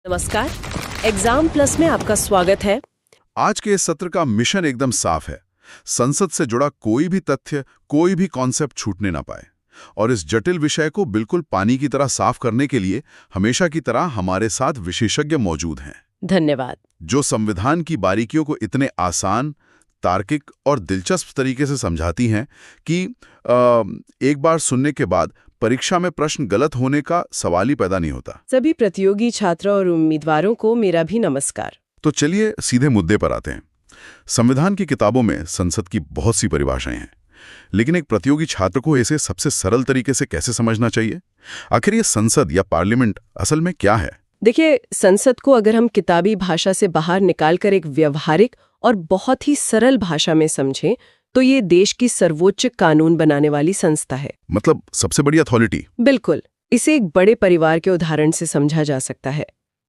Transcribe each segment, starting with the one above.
नमस्कार। Exam plus में आपका स्वागत है। आज के इस सत्र का मिशन एकदम साफ है। संसद से जुड़ा कोई भी तथ्य, कोई भी कॉन्सेप्ट छूटने ना पाए। और इस जटिल विषय को बिल्कुल पानी की तरह साफ करने के लिए हमेशा की तरह हमारे साथ विशेषज्ञ मौजूद हैं। धन्यवाद। जो संविधान की बारीकियों को इतने आसान, तार्किक और दिलचस्प तरीके से समझाती हैं कि एक बार सुनने के बाद परीक्षा में प्रश्न गलत होने का सवाल ही पैदा नहीं होता। सभी प्रतियोगी छात्रों और उम्मीदवारों को मेरा भी नमस्कार। तो चलिए सीधे मुद्दे पर आते हैं। संविधान की किताबों में संसद की बहुत सी परिभाषाएं हैं, लेकिन एक प्रतियोगी छात्र को इसे सबसे सरल तरीके से कैसे समझना चाहिए? आखिर ये संसद या पार्लियामेंट असल में क्या है? देखिए, संसद को अगर हम किताबी भाषा से बाहर निकालकर एक व्यवहारिक और बहुत ही सरल भाषा में समझें तो ये देश की सर्वोच्च कानून बनाने वाली संस्था है। मतलब सबसे बड़ी अथॉरिटी? बिल्कुल। इसे एक बड़े परिवार के उदाहरण से समझा जा सकता है।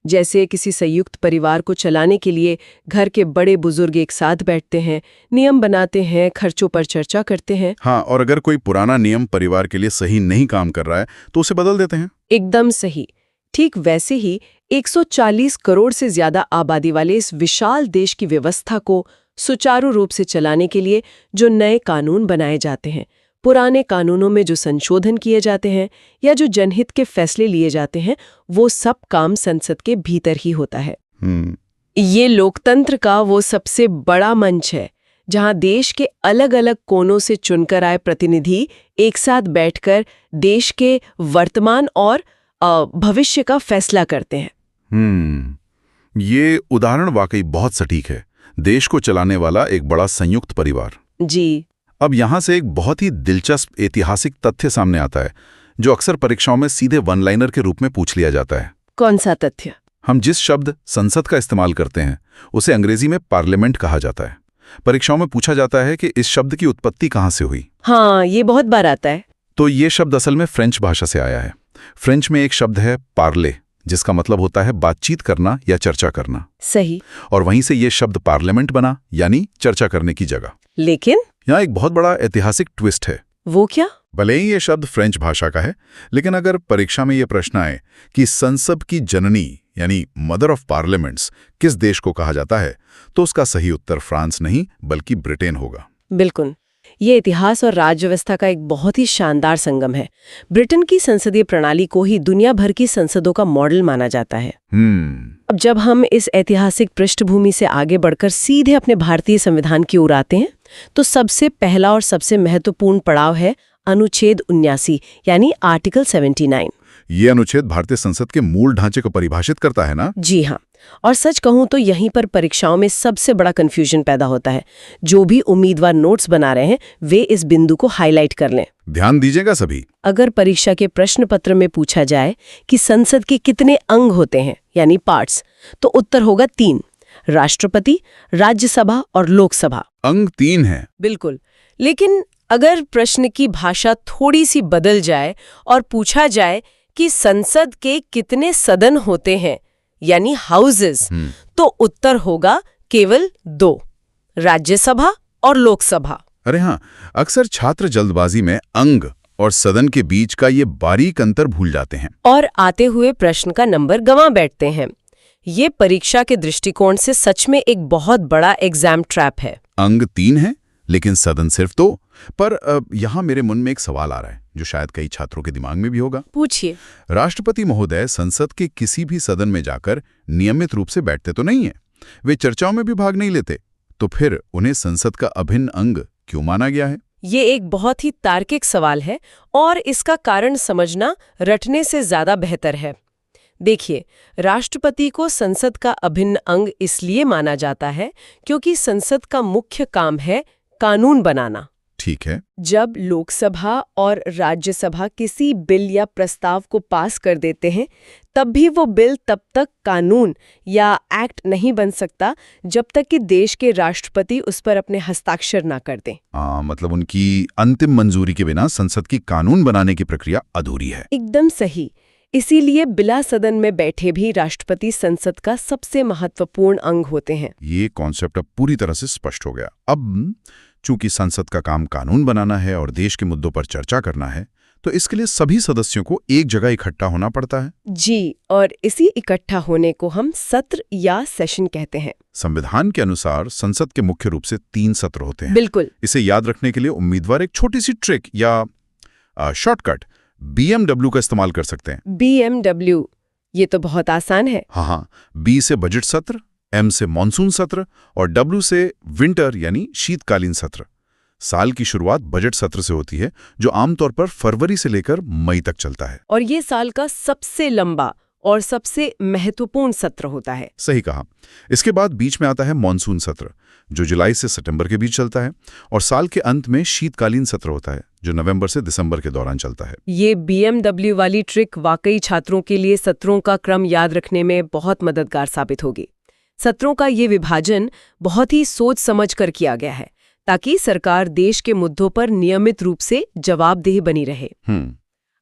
जैसे किसी संयुक्त परिवार को चलाने के लिए घर के बड़े बुजुर्ग एक साथ बैठते हैं, नियम बनाते हैं, खर्चों पर चर्चा करते हैं। हाँ, और अगर कोई पुराना नियम परिवार के लिए सही नहीं काम कर रहा है तो उसे बदल देते हैं। एकदम सही। ठीक वैसे ही 140 करोड़ से ज्यादा आबादी वाले इस विशाल देश की व्यवस्था को सुचारू रूप से चलाने के लिए जो नए कानून बनाए जाते हैं, पुराने कानूनों में जो संशोधन किए जाते हैं या जो जनहित के फैसले लिए जाते हैं, वो सब काम संसद के भीतर ही होता है। ये लोकतंत्र का वो सबसे बड़ा मंच है जहां देश के अलग अलग कोनों से चुनकर आए प्रतिनिधि एक साथ बैठकर देश के वर्तमान और भविष्य का फैसला करते हैं। ये उदाहरण वाकई बहुत सटीक है। देश को चलाने वाला एक बड़ा संयुक्त परिवार। जी। अब यहां से एक बहुत ही दिलचस्प ऐतिहासिक तथ्य सामने आता है जो अक्सर परीक्षाओं में सीधे वन लाइनर के रूप में पूछ लिया जाता है। कौन सा तथ्य? हम जिस शब्द संसद का इस्तेमाल करते हैं उसे अंग्रेजी में पार्लियामेंट कहा जाता है। परीक्षाओं में पूछा जाता है कि इस शब्द की उत्पत्ति कहां से हुई। हाँ, ये बहुत बार आता है। तो ये शब्द असल में फ्रेंच भाषा से आया है। फ्रेंच में एक शब्द है पार्ले, जिसका मतलब होता है बातचीत करना या चर्चा करना। सही। और वहीं से ये शब्द पार्लियामेंट बना, यानी चर्चा करने की जगह। लेकिन यहाँ एक बहुत बड़ा ऐतिहासिक ट्विस्ट है। वो क्या? भले ही ये शब्द फ्रेंच भाषा का है, लेकिन अगर परीक्षा में ये प्रश्न आए कि संसद की जननी यानी मदर ऑफ पार्लियामेंट्स किस देश को कहा जाता है, तो उसका सही उत्तर फ्रांस नहीं बल्कि ब्रिटेन होगा। बिल्कुल। ये इतिहास और राज्य व्यवस्था का एक बहुत ही शानदार संगम है। ब्रिटेन की संसदीय प्रणाली को ही दुनिया भर की संसदों का मॉडल माना जाता है। अब जब हम इस ऐतिहासिक पृष्ठभूमि से आगे बढ़कर सीधे अपने भारतीय संविधान की ओर आते हैं तो सबसे पहला और सबसे महत्वपूर्ण पड़ाव है अनुच्छेद 79 यानी आर्टिकल 79। ये अनुच्छेद भारतीय संसद के मूल ढांचे को परिभाषित करता है ना? जी हाँ। और सच कहूं तो यहीं पर परीक्षाओं में सबसे बड़ा कंफ्यूजन पैदा होता है। जो भी उम्मीदवार नोट्स बना रहे हैं वे इस बिंदु को हाईलाइट कर लें। ध्यान दीजिएगा सभी। अगर परीक्षा के प्रश्न पत्र में पूछा जाए कि संसद के कितने अंग होते हैं यानी पार्ट्स, तो उत्तर होगा 3: राष्ट्रपति, राज्यसभा और लोकसभा। अंग 3 है। बिल्कुल। लेकिन अगर प्रश्न की भाषा थोड़ी सी बदल जाए और पूछा जाए कि संसद के कितने सदन होते हैं यानी हाउसेस, तो उत्तर होगा केवल 2: राज्यसभा और लोकसभा। अरे हाँ, अक्सर छात्र जल्दबाजी में अंग और सदन के बीच का ये बारीक अंतर भूल जाते हैं और आते हुए प्रश्न का नंबर गंवा बैठते हैं। ये परीक्षा के दृष्टिकोण से सच में एक बहुत बड़ा एग्जाम ट्रैप है। अंग 3 है लेकिन सदन सिर्फ 2। पर यहाँ मेरे मन में एक सवाल आ रहा है जो शायद कई छात्रों के दिमाग में भी होगा। पूछिए। राष्ट्रपति महोदय संसद के किसी भी सदन में जाकर नियमित रूप से बैठते तो नहीं है, वे चर्चाओं में भी भाग नहीं लेते, तो फिर उन्हें संसद का अभिन्न अंग क्यों माना गया है? ये एक बहुत ही तार्किक सवाल है और इसका कारण समझना रटने से ज्यादा बेहतर है। देखिए, राष्ट्रपति को संसद का अभिन्न अंग इसलिए माना जाता है क्योंकि संसद का मुख्य काम है कानून बनाना। ठीक है। जब लोकसभा और राज्यसभा किसी बिल या प्रस्ताव को पास कर देते हैं, तब भी वो बिल तब तक कानून या एक्ट नहीं बन सकता जब तक कि देश के राष्ट्रपति उस पर अपने हस्ताक्षर ना कर दें। मतलब उनकी अंतिम मंजूरी के बिना संसद की कानून बनाने की प्रक्रिया अधूरी है। एकदम सही। इसीलिए बिला सदन में बैठे भी राष्ट्रपति संसद का सबसे महत्वपूर्ण अंग होते हैं। ये कॉन्सेप्ट अब पूरी तरह से स्पष्ट हो गया। अब चूंकि संसद का काम कानून बनाना है और देश के मुद्दों पर चर्चा करना है, तो इसके लिए सभी सदस्यों को एक जगह इकट्ठा होना पड़ता है। जी, और इसी इकट्ठा होने को हम सत्र या सेशन कहते हैं। संविधान के अनुसार संसद के मुख्य रूप से 3 सत्र होते हैं। बिल्कुल। इसे याद रखने के लिए उम्मीदवार एक छोटी सी ट्रिक या शॉर्टकट BMW का इस्तेमाल कर सकते हैं। BMW, ये तो बहुत आसान है। हाँ, B से बजट सत्र, M से मॉनसून सत्र और W से विंटर यानी शीतकालीन सत्र। साल की शुरुआत बजट सत्र से होती है, जो आमतौर पर फरवरी से लेकर मई तक चलता है। और ये साल का सबसे लंबा और सबसे महत्वपूर्ण सत्र होता है। सही कहा। इसके बाद बीच में आता है मॉनसून सत्र, जो जुलाई से सितंबर के बीच चलता है, और साल के अंत में शीतकालीन सत्र होता है, जो नवंबर से दिसंबर के दौरान चलता है। ये BMW वाली ट्रिक वाकई छात्रों के लिए सत्रों का क्रम याद रखने में बहुत मददगार साबित होगी। सत्रों का ये विभाजन बहुत ही सोच समझ कर किया गया है, ताकि सरकार देश के मुद्दों पर नियमित रूप से जवाबदेह बनी रहे।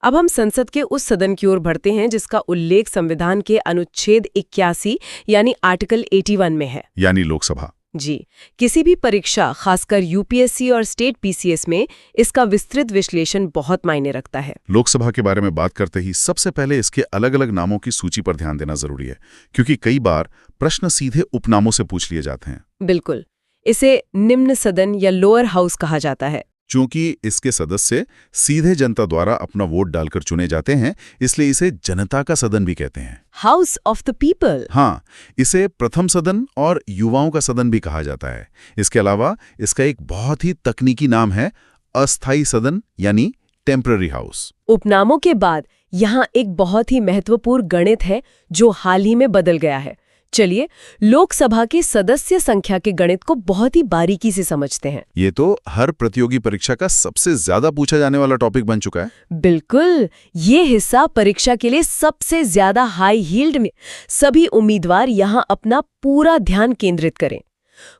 अब हम संसद के उस सदन की ओर बढ़ते हैं जिसका उल्लेख संविधान के अनुच्छेद 81 यानी आर्टिकल 81 में है, यानी लोकसभा। जी, किसी भी परीक्षा, खासकर UPSC और स्टेट PCS में इसका विस्तृत विश्लेषण बहुत मायने रखता है। लोकसभा के बारे में बात करते ही सबसे पहले इसके अलग-अलग नामों की सूची पर ध्यान देना जरूरी है, क्योंकि कई बार प्रश्न सीधे उपनामों से पूछ लिए जाते हैं। बिल्कुल, इसे निम्न सदन या लोअर हाउस कहा जाता है। चूंकि इसके सदस्य सीधे जनता द्वारा अपना वोट डालकर चुने जाते हैं, इसलिए इसे जनता का सदन भी कहते हैं। House of the people. हाँ, इसे प्रथम सदन और युवाओं का सदन भी कहा जाता है। इसके अलावा इसका एक बहुत ही तकनीकी नाम है अस्थायी सदन यानी टेम्पररी हाउस। उपनामों के बाद यहाँ एक बहुत ही महत्वपूर्ण गणित है जो हाल ही में बदल गया है। चलिए लोकसभा के सदस्य संख्या के गणित को बहुत ही बारीकी से समझते हैं। ये तो हर प्रतियोगी परीक्षा का सबसे ज्यादा पूछा जाने वाला टॉपिक बन चुका है। बिल्कुल, ये हिस्सा परीक्षा के लिए सबसे ज्यादा हाई यील्ड में सभी उम्मीदवार यहाँ अपना पूरा ध्यान केंद्रित करें।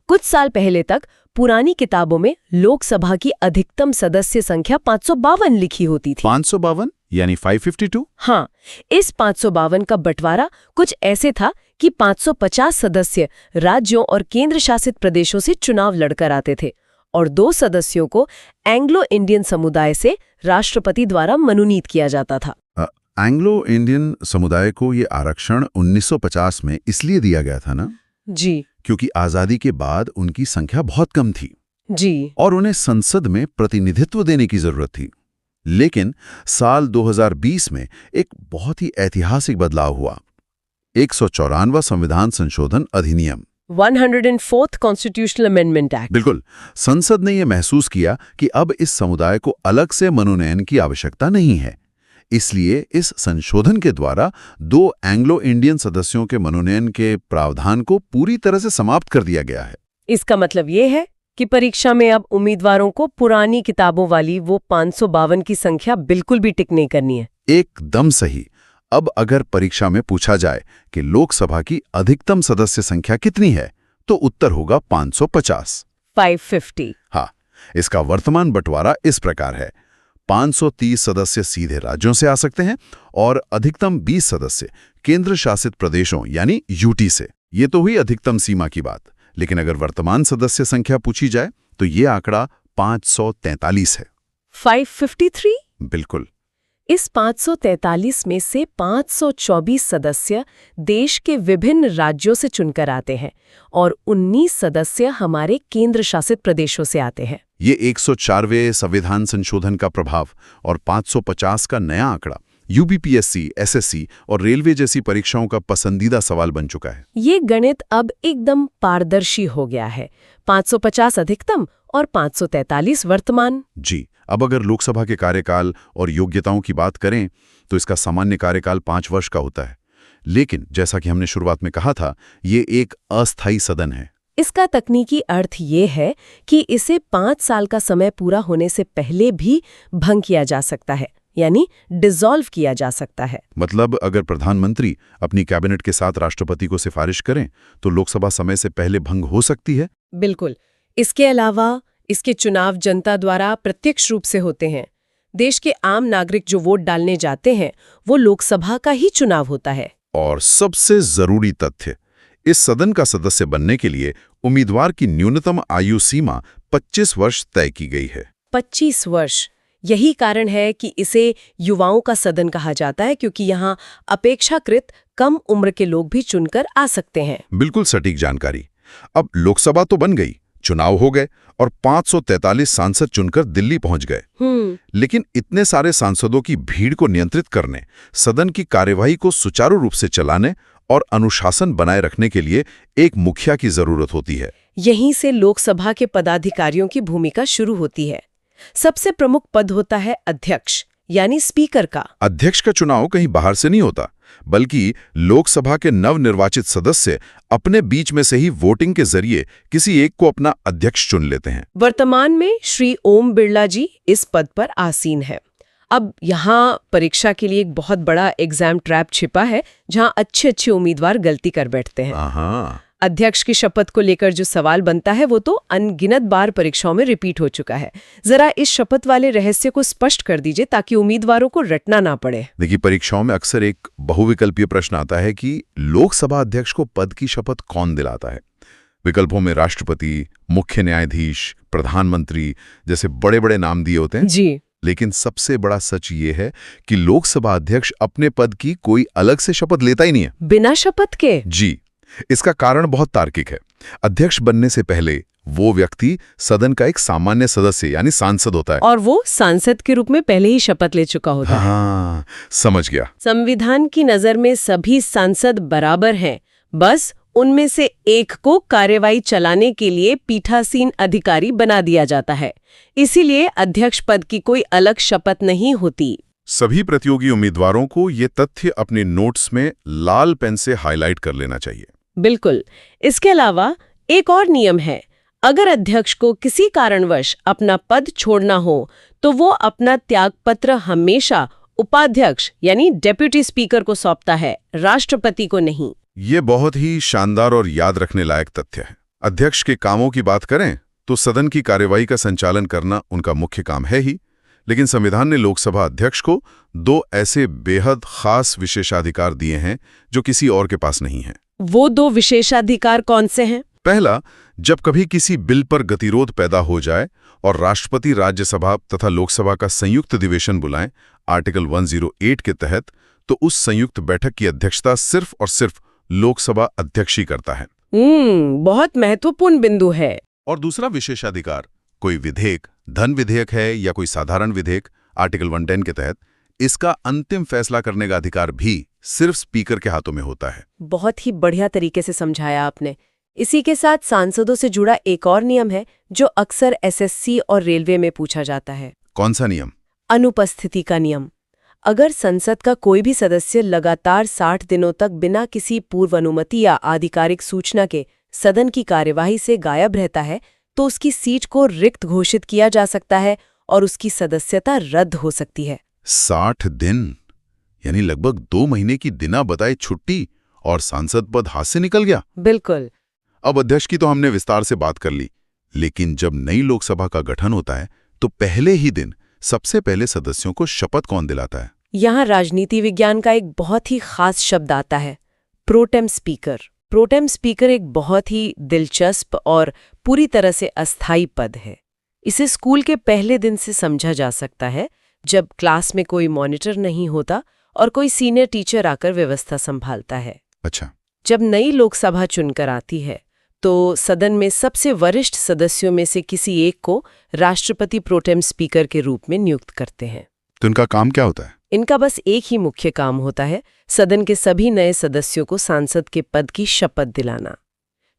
कुछ साल पहले तक पुरानी किताबों में लोकसभा की अधिकतम सदस्य संख्या 552 लिखी होती थी। 552 यानी 552? हाँ, इस 552 का बंटवारा कुछ ऐसे था कि 550 सदस्य राज्यों और केंद्र शासित प्रदेशों से चुनाव लड़कर आते थे और 2 सदस्यों को एंग्लो इंडियन समुदाय से राष्ट्रपति द्वारा मनोनीत किया जाता था। एंग्लो इंडियन समुदाय को ये आरक्षण 1950 में इसलिए दिया गया था ना? जी, क्योंकि आजादी के बाद उनकी संख्या बहुत कम थी। जी, और उन्हें संसद में प्रतिनिधित्व देने की जरूरत थी। लेकिन साल 2020 में एक बहुत ही ऐतिहासिक बदलाव हुआ। 194वां संविधान संशोधन अधिनियम 104th कॉन्स्टिट्यूशनल अमेंडमेंट एक्ट। बिल्कुल, संसद ने यह महसूस किया कि अब इस समुदाय को अलग से मनोनयन की आवश्यकता नहीं है। इसलिए इस संशोधन के द्वारा 2 एंग्लो इंडियन सदस्यों के मनोनयन के प्रावधान को पूरी तरह से समाप्त कर दिया गया है। इसका मतलब ये है कि परीक्षा में अब उम्मीदवारों को पुरानी किताबों वाली वो 552 की संख्या बिल्कुल भी टिक नहीं करनी है। एकदम सही। अब अगर परीक्षा में पूछा जाए कि लोकसभा की अधिकतम सदस्य संख्या कितनी है, तो उत्तर होगा 550। 550। हाँ, इसका वर्तमान बंटवारा इस प्रकार है। 530 सदस्य सीधे राज्यों से आ सकते हैं और अधिकतम 20 सदस्य केंद्र शासित प्रदेशों यानी यूटी से। ये तो हुई अधिकतम सीमा की बात, लेकिन अगर वर्तमान सदस्य संख्या पूछी जाए तो ये आंकड़ा 543 है। 553? बिल्कुल। इस 543 में से 524 सदस्य देश के विभिन्न राज्यों से चुनकर आते हैं और 19 सदस्य हमारे केंद्र शासित प्रदेशों से आते हैं। ये 104वें संविधान संशोधन का प्रभाव और 550 का नया आंकड़ा UPSC, SSC और रेलवे जैसी परीक्षाओं का पसंदीदा सवाल बन चुका है। ये गणित अब एकदम पारदर्शी हो गया है। 550 अधिकतम और 543 वर्तमान। जी, अब अगर लोकसभा के कार्यकाल और योग्यताओं की बात करें तो इसका सामान्य कार्यकाल 5 वर्ष का होता है। लेकिन जैसा कि हमने शुरुआत में कहा था, ये एक अस्थायी सदन है। इसका तकनीकी अर्थ ये है कि इसे 5 साल का समय पूरा होने से पहले भी भंग किया जा सकता है, यानी डिसॉल्व किया जा सकता है। मतलब अगर प्रधानमंत्री अपनी कैबिनेट के साथ राष्ट्रपति को सिफारिश करें तो लोकसभा समय से पहले भंग हो सकती है। बिल्कुल। इसके अलावा इसके चुनाव जनता द्वारा प्रत्यक्ष रूप से होते हैं। देश के आम नागरिक जो वोट डालने जाते हैं वो लोकसभा का ही चुनाव होता है। और सबसे जरूरी तथ्य, इस सदन का सदस्य बनने के लिए उम्मीदवार की न्यूनतम आयु सीमा 25 वर्ष तय की गई है। 25 वर्ष, यही कारण है कि इसे युवाओं का सदन कहा जाता है, क्योंकि यहाँ अपेक्षाकृत कम उम्र के लोग भी चुनकर आ सकते हैं। बिल्कुल सटीक जानकारी। अब लोकसभा तो बन गई, चुनाव हो गए और 543 सांसद चुनकर दिल्ली पहुंच गए। लेकिन इतने सारे सांसदों की भीड़ को नियंत्रित करने, सदन की कार्यवाही को सुचारू रूप से चलाने और अनुशासन बनाए रखने के लिए एक मुखिया की जरूरत होती है। यहीं से लोकसभा के पदाधिकारियों की भूमिका शुरू होती है। सबसे प्रमुख पद होता है अध्यक्ष, यानी स्पीकर का। अध्यक्ष का चुनाव कहीं बाहर से नहीं होता, बल्कि लोकसभा के नवनिर्वाचित सदस्य अपने बीच में से ही वोटिंग के जरिए किसी एक को अपना अध्यक्ष चुन लेते हैं। वर्तमान में श्री ओम बिरला जी इस पद पर आसीन है। अब यहाँ परीक्षा के लिए एक बहुत बड़ा एग्जाम ट्रैप छिपा है, जहाँ अच्छे उम्मीदवार गलती कर बैठते हैं। अध्यक्ष की शपथ को लेकर जो सवाल बनता है वो तो अनगिनत बार परीक्षाओं में रिपीट हो चुका है। जरा इस शपथ वाले रहस्य को स्पष्ट कर दीजिए, ताकि उम्मीदवारों को रटना ना पड़े। देखिए, परीक्षाओं में अक्सर एक बहुविकल्पीय प्रश्न आता है कि लोकसभा अध्यक्ष को पद की शपथ कौन दिलाता है। विकल्पों में राष्ट्रपति, मुख्य न्यायाधीश, प्रधानमंत्री जैसे बड़े बड़े नाम दिए होते हैं जी। लेकिन सबसे बड़ा सच ये है कि लोकसभा अध्यक्ष अपने पद की कोई अलग से शपथ लेता ही नहीं है। बिना शपथ के? जी। इसका कारण बहुत तार्किक है। अध्यक्ष बनने से पहले वो व्यक्ति सदन का एक सामान्य सदस्य यानी सांसद होता है, और वो सांसद के रूप में पहले ही शपथ ले चुका होता है। हाँ, समझ गया। संविधान की नजर में सभी सांसद बराबर हैं, बस उनमें से एक को कार्यवाही चलाने के लिए पीठासीन अधिकारी बना दिया जाता है। इसीलिए अध्यक्ष पद की कोई अलग शपथ नहीं होती। सभी प्रतियोगी उम्मीदवारों को ये तथ्य अपने नोट्स में लाल पेन से हाईलाइट कर लेना चाहिए। बिल्कुल। इसके अलावा एक और नियम है। अगर अध्यक्ष को किसी कारणवश अपना पद छोड़ना हो तो वो अपना त्यागपत्र हमेशा उपाध्यक्ष यानी डेप्यूटी स्पीकर को सौंपता है, राष्ट्रपति को नहीं। ये बहुत ही शानदार और याद रखने लायक तथ्य है। अध्यक्ष के कामों की बात करें तो सदन की कार्यवाही का संचालन करना उनका मुख्य काम है ही, लेकिन संविधान ने लोकसभा अध्यक्ष को 2 ऐसे बेहद खास विशेषाधिकार दिए हैं जो किसी और के पास नहीं हैं। वो 2 विशेषाधिकार कौन से हैं? पहला, जब कभी किसी बिल पर गतिरोध पैदा हो जाए और राष्ट्रपति राज्यसभा तथा लोकसभा का संयुक्त अधिवेशन बुलाएं, आर्टिकल 108 के तहत, तो उस संयुक्त बैठक की अध्यक्षता सिर्फ और सिर्फ लोकसभा अध्यक्ष ही करता है। बहुत महत्वपूर्ण बिंदु है। और दूसरा विशेषाधिकार, कोई विधेयक, धन विधेयक है या कोई साधारण विधेयक, आर्टिकल 110 के तहत, इसका अंतिम फैसला करने का अधिकार भी सिर्फ स्पीकर के हाथों में होता है। बहुत ही बढ़िया तरीके से समझाया आपने। इसी के साथ सांसदों से जुड़ा एक और नियम है जो अक्सर एसएससी और रेलवे में पूछा जाता है। कौन सा नियम? अनुपस्थिति का नियम। अगर संसद का कोई भी सदस्य लगातार 60 दिनों तक बिना किसी पूर्व अनुमति या आधिकारिक सूचना के सदन की कार्यवाही से गायब रहता है, तो उसकी सीट को रिक्त घोषित किया जा सकता है और उसकी सदस्यता रद्द हो सकती है। 60 दिन यानी लगभग 2 महीने की बिना बताए छुट्टी, और सांसद पद हाथ से निकल गया। बिल्कुल। अब अध्यक्ष की तो हमने विस्तार से बात कर ली, लेकिन जब नई लोकसभा का गठन होता है तो पहले ही दिन सबसे पहले सदस्यों को शपथ कौन दिलाता है? यहाँ राजनीति विज्ञान का एक बहुत ही खास शब्द आता है, प्रोटेम स्पीकर। प्रोटेम स्पीकर एक बहुत ही दिलचस्प और पूरी तरह से अस्थायी पद है। इसे स्कूल के पहले दिन से समझा जा सकता है, जब क्लास में कोई मॉनिटर नहीं होता और कोई सीनियर टीचर आकर व्यवस्था संभालता है। अच्छा। जब नई लोकसभा चुनकर आती है तो सदन में सबसे वरिष्ठ सदस्यों में से किसी एक को राष्ट्रपति प्रोटेम स्पीकर के रूप में नियुक्त करते हैं। तो इनका काम क्या होता है? इनका बस एक ही मुख्य काम होता है, सदन के सभी नए सदस्यों को सांसद के पद की शपथ दिलाना।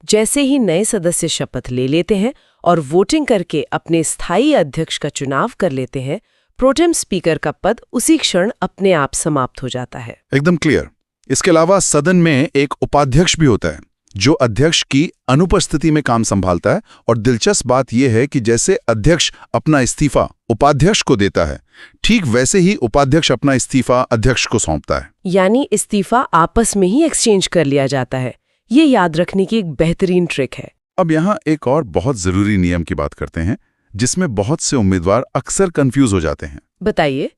जैसे ही नए सदस्य शपथ ले लेते हैं और वोटिंग करके अपने स्थायी अध्यक्ष का चुनाव कर लेते हैं, प्रोटेम स्पीकर का पद उसी क्षण अपने आप समाप्त हो जाता है। एकदम क्लियर। इसके अलावा सदन में एक उपाध्यक्ष भी होता है जो अध्यक्ष की अनुपस्थिति में काम संभालता है, और दिलचस्प बात यह है कि जैसे अध्यक्ष अपना इस्तीफा उपाध्यक्ष को देता है, ठीक वैसे ही उपाध्यक्ष अपना इस्तीफा अध्यक्ष को सौंपता है। यानी इस्तीफा आपस में ही एक्सचेंज कर लिया जाता है। ये याद रखने की एक बेहतरीन ट्रिक है। अब यहाँ एक और बहुत जरूरी नियम की बात करते हैं जिसमें बहुत से उम्मीदवार अक्सर कंफ्यूज हो जाते हैं। बताइए।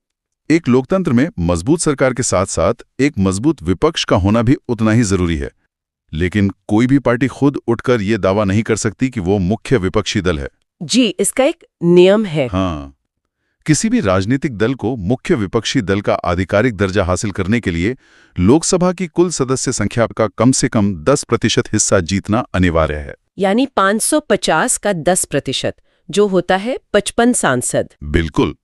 एक लोकतंत्र में मजबूत सरकार के साथ साथ एक मजबूत विपक्ष का होना भी उतना ही जरूरी है, लेकिन कोई भी पार्टी खुद उठकर ये दावा नहीं कर सकती कि वो मुख्य विपक्षी दल है। जी, इसका एक नियम है। हाँ, किसी भी राजनीतिक दल को मुख्य विपक्षी दल का आधिकारिक दर्जा हासिल करने के लिए लोकसभा की कुल सदस्य संख्या का कम से कम 10% हिस्सा जीतना अनिवार्य है। यानी 550 का 10%, जो होता है 55 सांसद। बिल्कुल।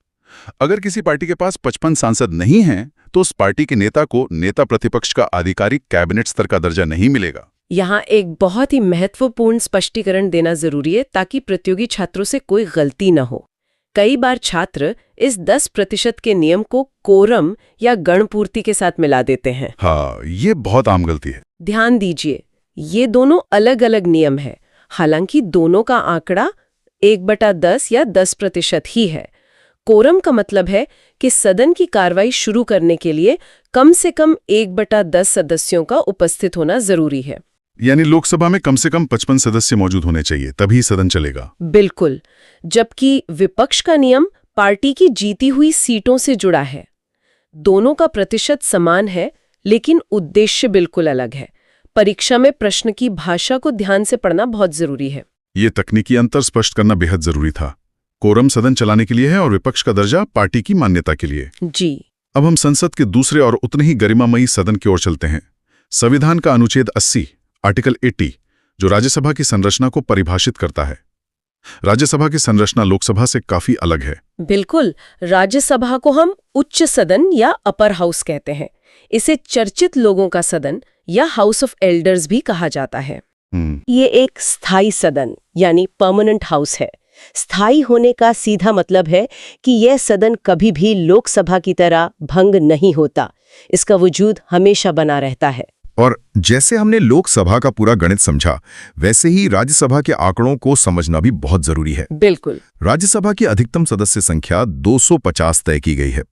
अगर किसी पार्टी के पास 55 सांसद नहीं हैं, तो उस पार्टी के नेता को नेता प्रतिपक्ष का आधिकारिक कैबिनेट स्तर का दर्जा नहीं मिलेगा। यहाँ एक बहुत ही महत्वपूर्ण स्पष्टीकरण देना जरूरी है ताकि प्रतियोगी छात्रों से कोई गलती न हो। कई बार छात्र इस 10% के नियम को कोरम या गणपूर्ति के साथ मिला देते हैं। हाँ, ये बहुत आम गलती है। ध्यान दीजिए, ये दोनों अलग अलग नियम है। हालांकि दोनों का आंकड़ा 1/10 या 10% ही है। कोरम का मतलब है कि सदन की कार्रवाई शुरू करने के लिए कम से कम 1/10 सदस्यों का उपस्थित होना जरूरी है। यानी लोकसभा में कम से कम 55 सदस्य मौजूद होने चाहिए, तभी सदन चलेगा। बिल्कुल। जबकि विपक्ष का नियम पार्टी की जीती हुई सीटों से जुड़ा है। दोनों का प्रतिशत समान है, लेकिन उद्देश्य बिल्कुल अलग है। परीक्षा में प्रश्न की भाषा को ध्यान से पढ़ना बहुत जरूरी है। ये तकनीकी अंतर स्पष्ट करना बेहद जरूरी था। कोरम सदन चलाने के लिए है और विपक्ष का दर्जा पार्टी की मान्यता के लिए। जी। अब हम संसद के दूसरे और उतने ही गरिमामयी सदन की ओर चलते हैं। संविधान का अनुच्छेद 80, आर्टिकल 80, जो राज्यसभा की संरचना को परिभाषित करता है। राज्यसभा की संरचना लोकसभा से काफी अलग है। बिल्कुल। राज्यसभा को हम उच्च सदन या अपर हाउस कहते हैं। इसे चर्चित लोगों का सदन या हाउस ऑफ एल्डर्स भी कहा जाता है। ये एक स्थायी सदन यानी परमानेंट हाउस है। स्थायी होने का सीधा मतलब है कि यह सदन कभी भी लोकसभा की तरह भंग नहीं होता। इसका वजूद हमेशा बना रहता है। और जैसे हमने लोकसभा का पूरा गणित समझा, वैसे ही राज्यसभा के आंकड़ों को समझना भी बहुत जरूरी है। बिल्कुल। राज्यसभा की अधिकतम सदस्य संख्या 250 तय की गई है।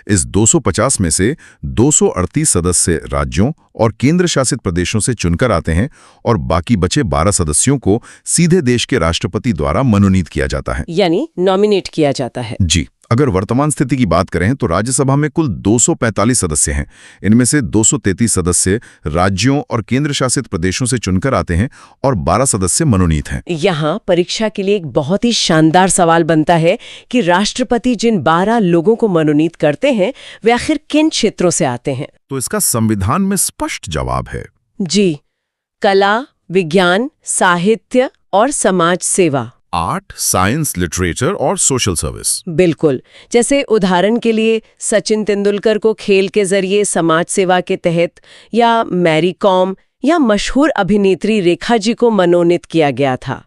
इस 250 में से 238 सदस्य राज्यों और केंद्र शासित प्रदेशों से चुनकर आते हैं और बाकी बचे 12 सदस्यों को सीधे देश के राष्ट्रपति द्वारा मनोनीत किया जाता है, यानी नॉमिनेट किया जाता है। जी। अगर वर्तमान स्थिति की बात करें तो राज्यसभा में कुल 245 सदस्य हैं। इनमें से 233 सदस्य राज्यों और केंद्र शासित प्रदेशों से चुनकर आते हैं और 12 सदस्य मनोनीत हैं। यहाँ परीक्षा के लिए एक बहुत ही शानदार सवाल बनता है कि राष्ट्रपति जिन 12 लोगों को मनोनीत करते हैं, वे आखिर किन क्षेत्रों से आते हैं? तो इसका संविधान में स्पष्ट जवाब है। जी, कला, विज्ञान, साहित्य और समाज सेवा। आर्ट, साइंस, लिटरेचर और सोशल सर्विस। बिल्कुल। जैसे उदाहरण के लिए सचिन तेंदुलकर को खेल के जरिए समाज सेवा के तहत, या मैरी कॉम या मशहूर अभिनेत्री रेखा जी को मनोनीत किया गया था।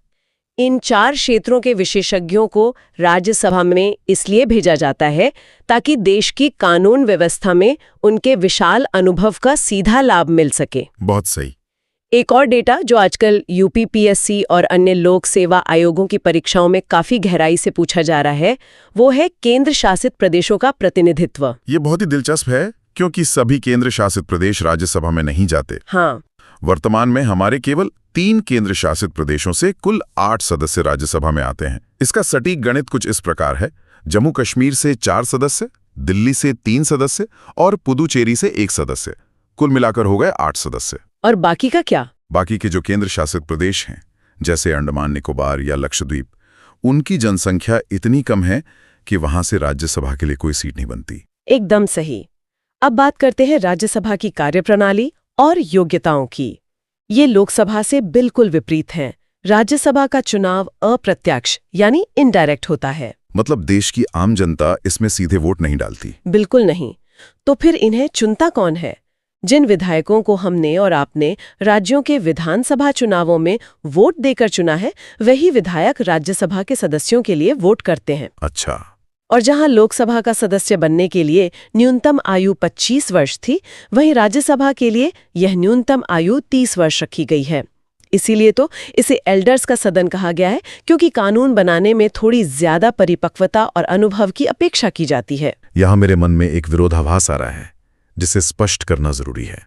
इन 4 क्षेत्रों के विशेषज्ञों को राज्यसभा में इसलिए भेजा जाता है ताकि देश की कानून व्यवस्था में उनके विशाल अनुभव का सीधा लाभ मिल सके। बहुत सही। एक और डेटा जो आजकल यूपीपीएससी और अन्य लोक सेवा आयोगों की परीक्षाओं में काफी गहराई से पूछा जा रहा है, वो है केंद्र शासित प्रदेशों का प्रतिनिधित्व। ये बहुत ही दिलचस्प है क्योंकि सभी केंद्र शासित प्रदेश राज्यसभा में नहीं जाते। हाँ। वर्तमान में हमारे केवल 3 केंद्र शासित प्रदेशों से कुल 8 सदस्य राज्यसभा में आते हैं। इसका सटीक गणित कुछ इस प्रकार है: जम्मू कश्मीर से 4 सदस्य, दिल्ली से 3 सदस्य और पुदुचेरी से 1 सदस्य। कुल मिलाकर हो गए 8 सदस्य। और बाकी का क्या? बाकी के जो केंद्र शासित प्रदेश हैं, जैसे अंडमान निकोबार या लक्षद्वीप, उनकी जनसंख्या इतनी कम है कि वहां से राज्यसभा के लिए कोई सीट नहीं बनती। एकदम सही। अब बात करते हैं राज्यसभा की कार्यप्रणाली और योग्यताओं की। ये लोकसभा से बिल्कुल विपरीत हैं। राज्यसभा का चुनाव अप्रत्यक्ष यानी इनडायरेक्ट होता है। मतलब देश की आम जनता इसमें सीधे वोट नहीं डालती। बिल्कुल नहीं। तो फिर इन्हें चुनता कौन है? जिन विधायकों को हमने और आपने राज्यों के विधानसभा चुनावों में वोट देकर चुना है, वही विधायक राज्यसभा के सदस्यों के लिए वोट करते हैं। अच्छा। और जहां लोकसभा का सदस्य बनने के लिए न्यूनतम आयु 25 वर्ष थी, वहीं राज्यसभा के लिए यह न्यूनतम आयु 30 वर्ष रखी गई है। इसीलिए तो इसे एल्डर्स का सदन कहा गया है, क्योंकि कानून बनाने में थोड़ी ज्यादा परिपक्वता और अनुभव की अपेक्षा की जाती है। यहाँ मेरे मन में एक विरोधाभास आ रहा है जिसे स्पष्ट करना जरूरी है।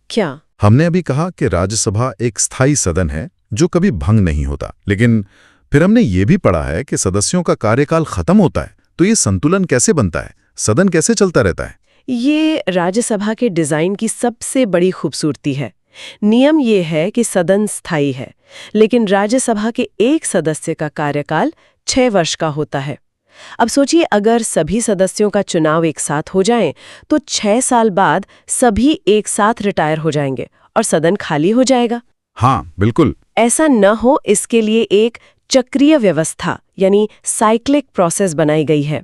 क्या? हमने अभी कहा कि राज्यसभा एक स्थायी सदन है जो कभी भंग नहीं होता, लेकिन फिर हमने ये भी पढ़ा है कि सदस्यों का कार्यकाल खत्म होता है। तो ये संतुलन कैसे बनता है? सदन कैसे चलता रहता है? ये राज्यसभा के डिजाइन की सबसे बड़ी खूबसूरती है। नियम ये है कि सदन स्थायी है, लेकिन राज्यसभा के एक सदस्य का कार्यकाल 6 वर्ष का होता है। अब सोचिए, अगर सभी सदस्यों का चुनाव एक साथ हो जाए तो 6 साल बाद सभी एक साथ रिटायर हो जाएंगे और सदन खाली हो जाएगा। हाँ, बिल्कुल। ऐसा न हो, इसके लिए एक चक्रीय व्यवस्था यानी साइक्लिक प्रोसेस बनाई गई है।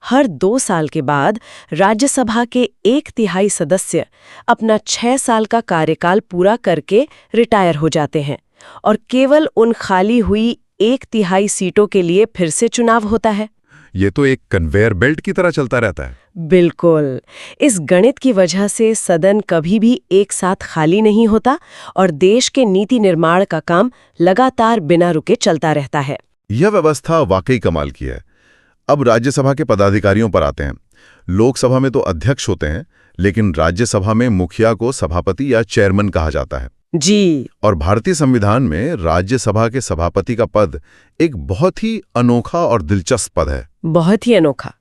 हर 2 साल के बाद राज्यसभा के 1/3 सदस्य अपना 6 साल का कार्यकाल पूरा करके रिटायर हो जाते हैं और केवल उन खाली हुई 1/3 सीटों के लिए फिर से चुनाव होता है। ये तो एक कन्वेयर बेल्ट की तरह चलता रहता है। बिल्कुल। इस गणित की वजह से सदन कभी भी एक साथ खाली नहीं होता और देश के नीति निर्माण का काम लगातार बिना रुके चलता रहता है। यह व्यवस्था वाकई कमाल की है। अब राज्यसभा के पदाधिकारियों पर आते हैं। लोकसभा में तो अध्यक्ष होते हैं, लेकिन राज्यसभा में मुखिया को सभापति या चेयरमैन कहा जाता है। जी। और भारतीय संविधान में राज्यसभा के सभापति का पद एक बहुत ही अनोखा और दिलचस्प पद है। बहुत ही अनोखा।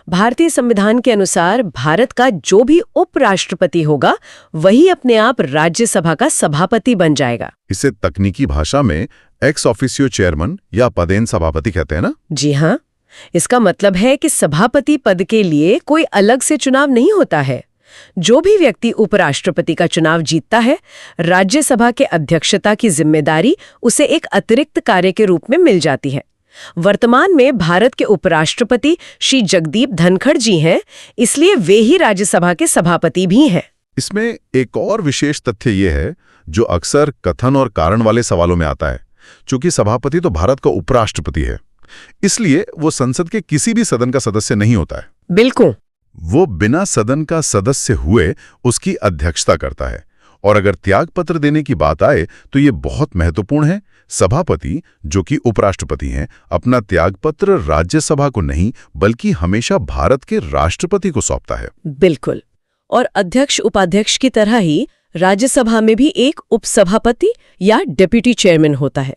भारतीय संविधान के अनुसार भारत का जो भी उपराष्ट्रपति होगा वही अपने आप राज्यसभा का सभापति बन जाएगा। इसे तकनीकी भाषा में एक्स ऑफिसियो चेयरमैन या पदेन सभापति कहते हैं ना? जी हाँ। इसका मतलब है कि सभापति पद के लिए कोई अलग से चुनाव नहीं होता है। जो भी व्यक्ति उपराष्ट्रपति का चुनाव जीतता है, राज्यसभा के अध्यक्षता की जिम्मेदारी उसे एक अतिरिक्त कार्य के रूप में मिल जाती है। वर्तमान में भारत के उपराष्ट्रपति श्री जगदीप धनखड़ जी हैं, इसलिए वे ही राज्यसभा के सभापति भी हैं। इसमें एक और विशेष तथ्य ये है जो अक्सर कथन और कारण वाले सवालों में आता है। चूंकि सभापति तो भारत का उपराष्ट्रपति है, इसलिए वो संसद के किसी भी सदन का सदस्य नहीं होता है। बिल्कुल। वो बिना सदन का सदस्य हुए उसकी अध्यक्षता करता है। और अगर त्यागपत्र देने की बात आए तो ये बहुत महत्वपूर्ण है। सभापति, जो कि उपराष्ट्रपति हैं, अपना त्यागपत्र राज्यसभा को नहीं बल्कि हमेशा भारत के राष्ट्रपति को सौंपता है। बिल्कुल। और अध्यक्ष उपाध्यक्ष की तरह ही राज्यसभा में भी एक उपसभापति या डेप्यूटी चेयरमैन होता है।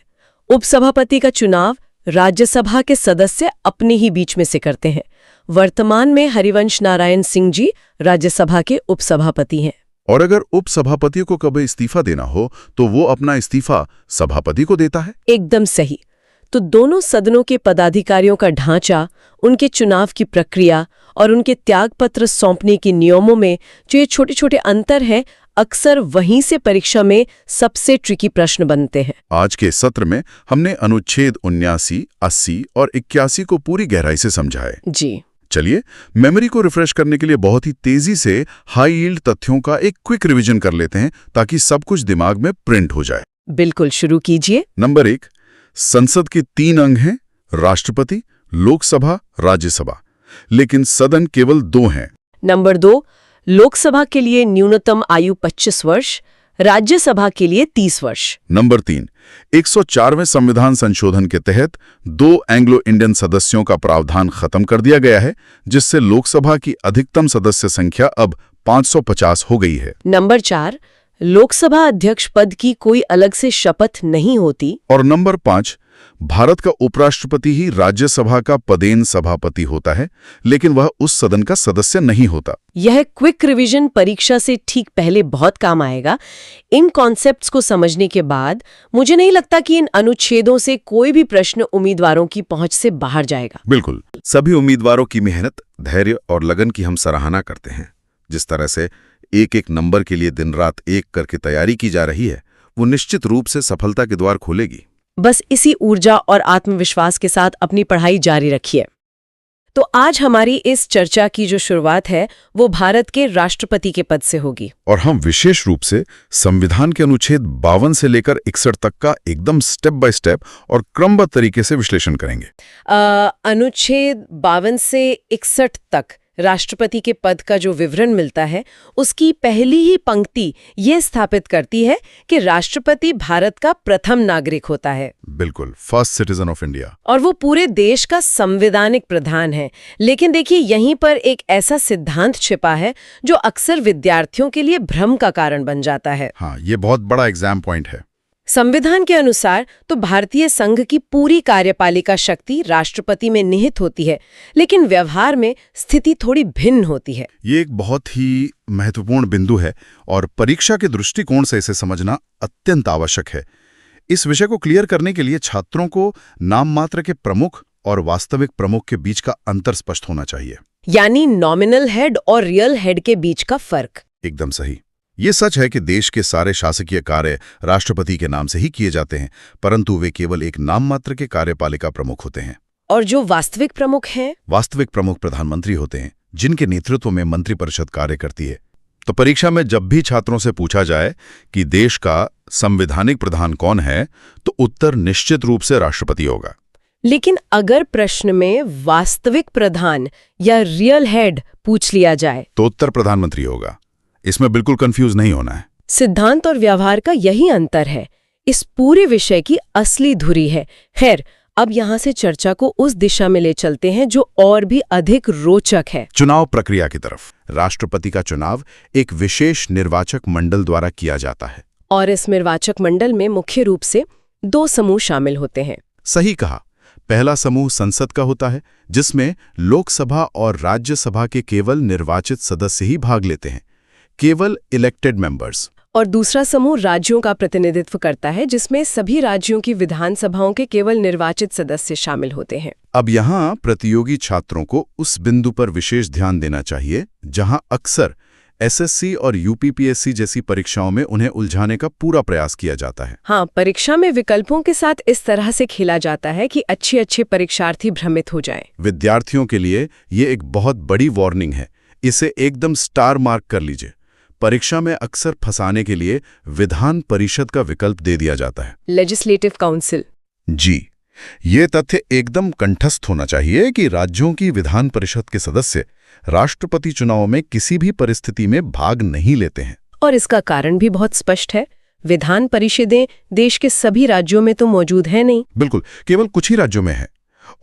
उपसभापति का चुनाव राज्यसभा के सदस्य अपने ही बीच में से करते हैं। वर्तमान में हरिवंश नारायण सिंह जी राज्यसभा के उपसभापति हैं। और अगर उपसभापति को कभी इस्तीफा देना हो तो वो अपना इस्तीफा सभापति को देता है। एकदम सही। तो दोनों सदनों के पदाधिकारियों का ढांचा, उनके चुनाव की प्रक्रिया और उनके त्यागपत्र सौंपने के नियमों में जो ये छोटे-छोटे अंतर हैं, अक्सर वहीं से परीक्षा में सबसे ट्रिकी प्रश्न बनते हैं। आज के सत्र में हमने अनुच्छेद 79, 80 और 81 को पूरी गहराई से समझा है। जी। चलिए मेमोरी को रिफ्रेश करने के लिए बहुत ही तेजी से हाई यील्ड तथ्यों का एक क्विक रिवीजन कर लेते हैं ताकि सब कुछ दिमाग में प्रिंट हो जाए। बिल्कुल, शुरू कीजिए। नंबर 1, संसद के 3 अंग हैं, राष्ट्रपति, लोकसभा, राज्यसभा, लेकिन सदन केवल 2 हैं। नंबर 2, लोकसभा के लिए न्यूनतम आयु 25 वर्ष, राज्यसभा के लिए 30 वर्ष। नंबर 3, 104वें संविधान संशोधन के तहत 2 एंग्लो इंडियन सदस्यों का प्रावधान खत्म कर दिया गया है, जिससे लोकसभा की अधिकतम सदस्य संख्या अब 550 हो गई है। नंबर 4, लोकसभा अध्यक्ष पद की कोई अलग से शपथ नहीं होती। और नंबर 5, भारत का उपराष्ट्रपति ही राज्यसभा का पदेन सभापति होता है, लेकिन वह उस सदन का सदस्य नहीं होता। यह क्विक रिवीजन परीक्षा से ठीक पहले बहुत काम आएगा। इन कॉन्सेप्ट्स को समझने के बाद मुझे नहीं लगता कि इन अनुच्छेदों से कोई भी प्रश्न उम्मीदवारों की पहुंच से बाहर जाएगा। बिल्कुल। सभी उम्मीदवारों की मेहनत, धैर्य और लगन की हम सराहना करते हैं। जिस तरह से एक-एक नंबर के लिए दिन रात एक करके तैयारी की जा रही है, वो निश्चित रूप से सफलता के द्वार खोलेगी। बस इसी ऊर्जा और आत्मविश्वास के साथ अपनी पढ़ाई जारी रखिए। तो आज हमारी इस चर्चा की जो शुरुआत है वो भारत के राष्ट्रपति के पद से होगी। और हम विशेष रूप से संविधान के अनुच्छेद 52 से लेकर 61 तक का एकदम स्टेप बाय स्टेप और क्रमबद्ध तरीके से विश्लेषण करेंगे। अनुच्छेद 52 से 61 तक राष्ट्रपति के पद का जो विवरण मिलता है, उसकी पहली ही पंक्ति ये स्थापित करती है कि राष्ट्रपति भारत का प्रथम नागरिक होता है। बिल्कुल, फर्स्ट सिटीजन ऑफ इंडिया। और वो पूरे देश का संवैधानिक प्रधान है। लेकिन देखिए, यहीं पर एक ऐसा सिद्धांत छिपा है जो अक्सर विद्यार्थियों के लिए भ्रम का कारण बन जाता है। हाँ, ये बहुत बड़ा एग्जाम पॉइंट है। संविधान के अनुसार तो भारतीय संघ की पूरी कार्यपालिका शक्ति राष्ट्रपति में निहित होती है, लेकिन व्यवहार में स्थिति थोड़ी भिन्न होती है। ये एक बहुत ही महत्वपूर्ण बिंदु है और परीक्षा के दृष्टिकोण से इसे समझना अत्यंत आवश्यक है। इस विषय को क्लियर करने के लिए छात्रों को नाम मात्र के प्रमुख और वास्तविक प्रमुख के बीच का अंतर स्पष्ट होना चाहिए। यानी नॉमिनल हेड और रियल हेड के बीच का फर्क। एकदम सही। ये सच है कि देश के सारे शासकीय कार्य राष्ट्रपति के नाम से ही किए जाते हैं, परंतु वे केवल एक नाम मात्र के कार्यपालिका प्रमुख होते हैं। और जो वास्तविक प्रमुख हैं? वास्तविक प्रमुख प्रधानमंत्री होते हैं, जिनके नेतृत्व में मंत्रिपरिषद कार्य करती है। तो परीक्षा में जब भी छात्रों से पूछा जाए कि देश का संवैधानिक प्रधान कौन है, तो उत्तर निश्चित रूप से राष्ट्रपति होगा। लेकिन अगर प्रश्न में वास्तविक प्रधान या रियल हेड पूछ लिया जाए, तो उत्तर प्रधानमंत्री होगा। इसमें बिल्कुल कंफ्यूज नहीं होना है। सिद्धांत और व्यवहार का यही अंतर है, इस पूरे विषय की असली धुरी है। खैर, अब यहाँ से चर्चा को उस दिशा में ले चलते हैं जो और भी अधिक रोचक है, चुनाव प्रक्रिया की तरफ। राष्ट्रपति का चुनाव एक विशेष निर्वाचक मंडल द्वारा किया जाता है, और इस निर्वाचक मंडल में मुख्य रूप से 2 समूह शामिल होते हैं। सही कहा। पहला समूह संसद का होता है, जिसमें लोकसभा और राज्यसभा के केवल निर्वाचित सदस्य ही भाग लेते हैं, केवल इलेक्टेड मेंबर्स। और दूसरा समूह राज्यों का प्रतिनिधित्व करता है, जिसमें सभी राज्यों की विधानसभाओं के केवल निर्वाचित सदस्य शामिल होते हैं। अब यहाँ प्रतियोगी छात्रों को उस बिंदु पर विशेष ध्यान देना चाहिए जहाँ अक्सर एसएससी और यूपीपीएससी जैसी परीक्षाओं में उन्हें उलझाने का पूरा प्रयास किया जाता है। हाँ, परीक्षा में विकल्पों के साथ इस तरह से खेला जाता है कि अच्छे परीक्षार्थी भ्रमित हो जाएं। विद्यार्थियों के लिए ये एक बहुत बड़ी वार्निंग है, इसे एकदम स्टार मार्क कर लीजिए। परीक्षा में अक्सर फंसाने के लिए विधान परिषद का विकल्प दे दिया जाता है, लेजिस्लेटिव काउंसिल। जी, ये तथ्य एकदम कंठस्थ होना चाहिए कि राज्यों की विधान परिषद के सदस्य राष्ट्रपति चुनाव में किसी भी परिस्थिति में भाग नहीं लेते हैं। और इसका कारण भी बहुत स्पष्ट है, विधान परिषदें देश के सभी राज्यों में तो मौजूद है नहीं। बिल्कुल, केवल कुछ ही राज्यों में है,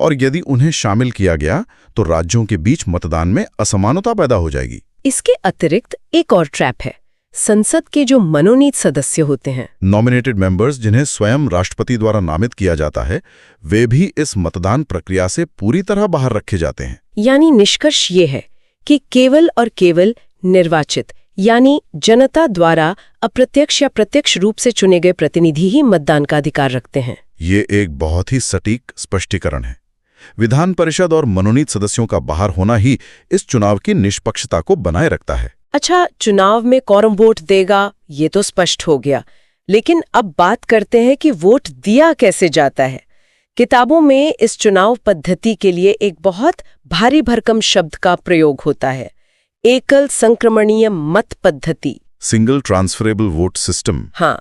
और यदि उन्हें शामिल किया गया तो राज्यों के बीच मतदान में असमानता पैदा हो जाएगी। इसके अतिरिक्त एक और ट्रैप है, संसद के जो मनोनीत सदस्य होते हैं, नॉमिनेटेड मेंबर्स, जिन्हें स्वयं राष्ट्रपति द्वारा नामित किया जाता है, वे भी इस मतदान प्रक्रिया से पूरी तरह बाहर रखे जाते हैं। यानी निष्कर्ष ये है कि केवल और केवल निर्वाचित यानी जनता द्वारा अप्रत्यक्ष या प्रत्यक्ष रूप से चुने गए प्रतिनिधि ही मतदान का अधिकार रखते हैं। ये एक बहुत ही सटीक स्पष्टीकरण है। विधान परिषद और मनोनीत सदस्यों का बाहर होना ही इस चुनाव की निष्पक्षता को बनाए रखता है। अच्छा, चुनाव में कौन वोट देगा ये तो स्पष्ट हो गया, लेकिन अब बात करते हैं कि वोट दिया कैसे जाता है। किताबों में इस चुनाव पद्धति के लिए एक बहुत भारी भरकम शब्द का प्रयोग होता है, एकल संक्रमणीय मत पद्धति, सिंगल ट्रांसफरेबल वोट सिस्टम। हाँ,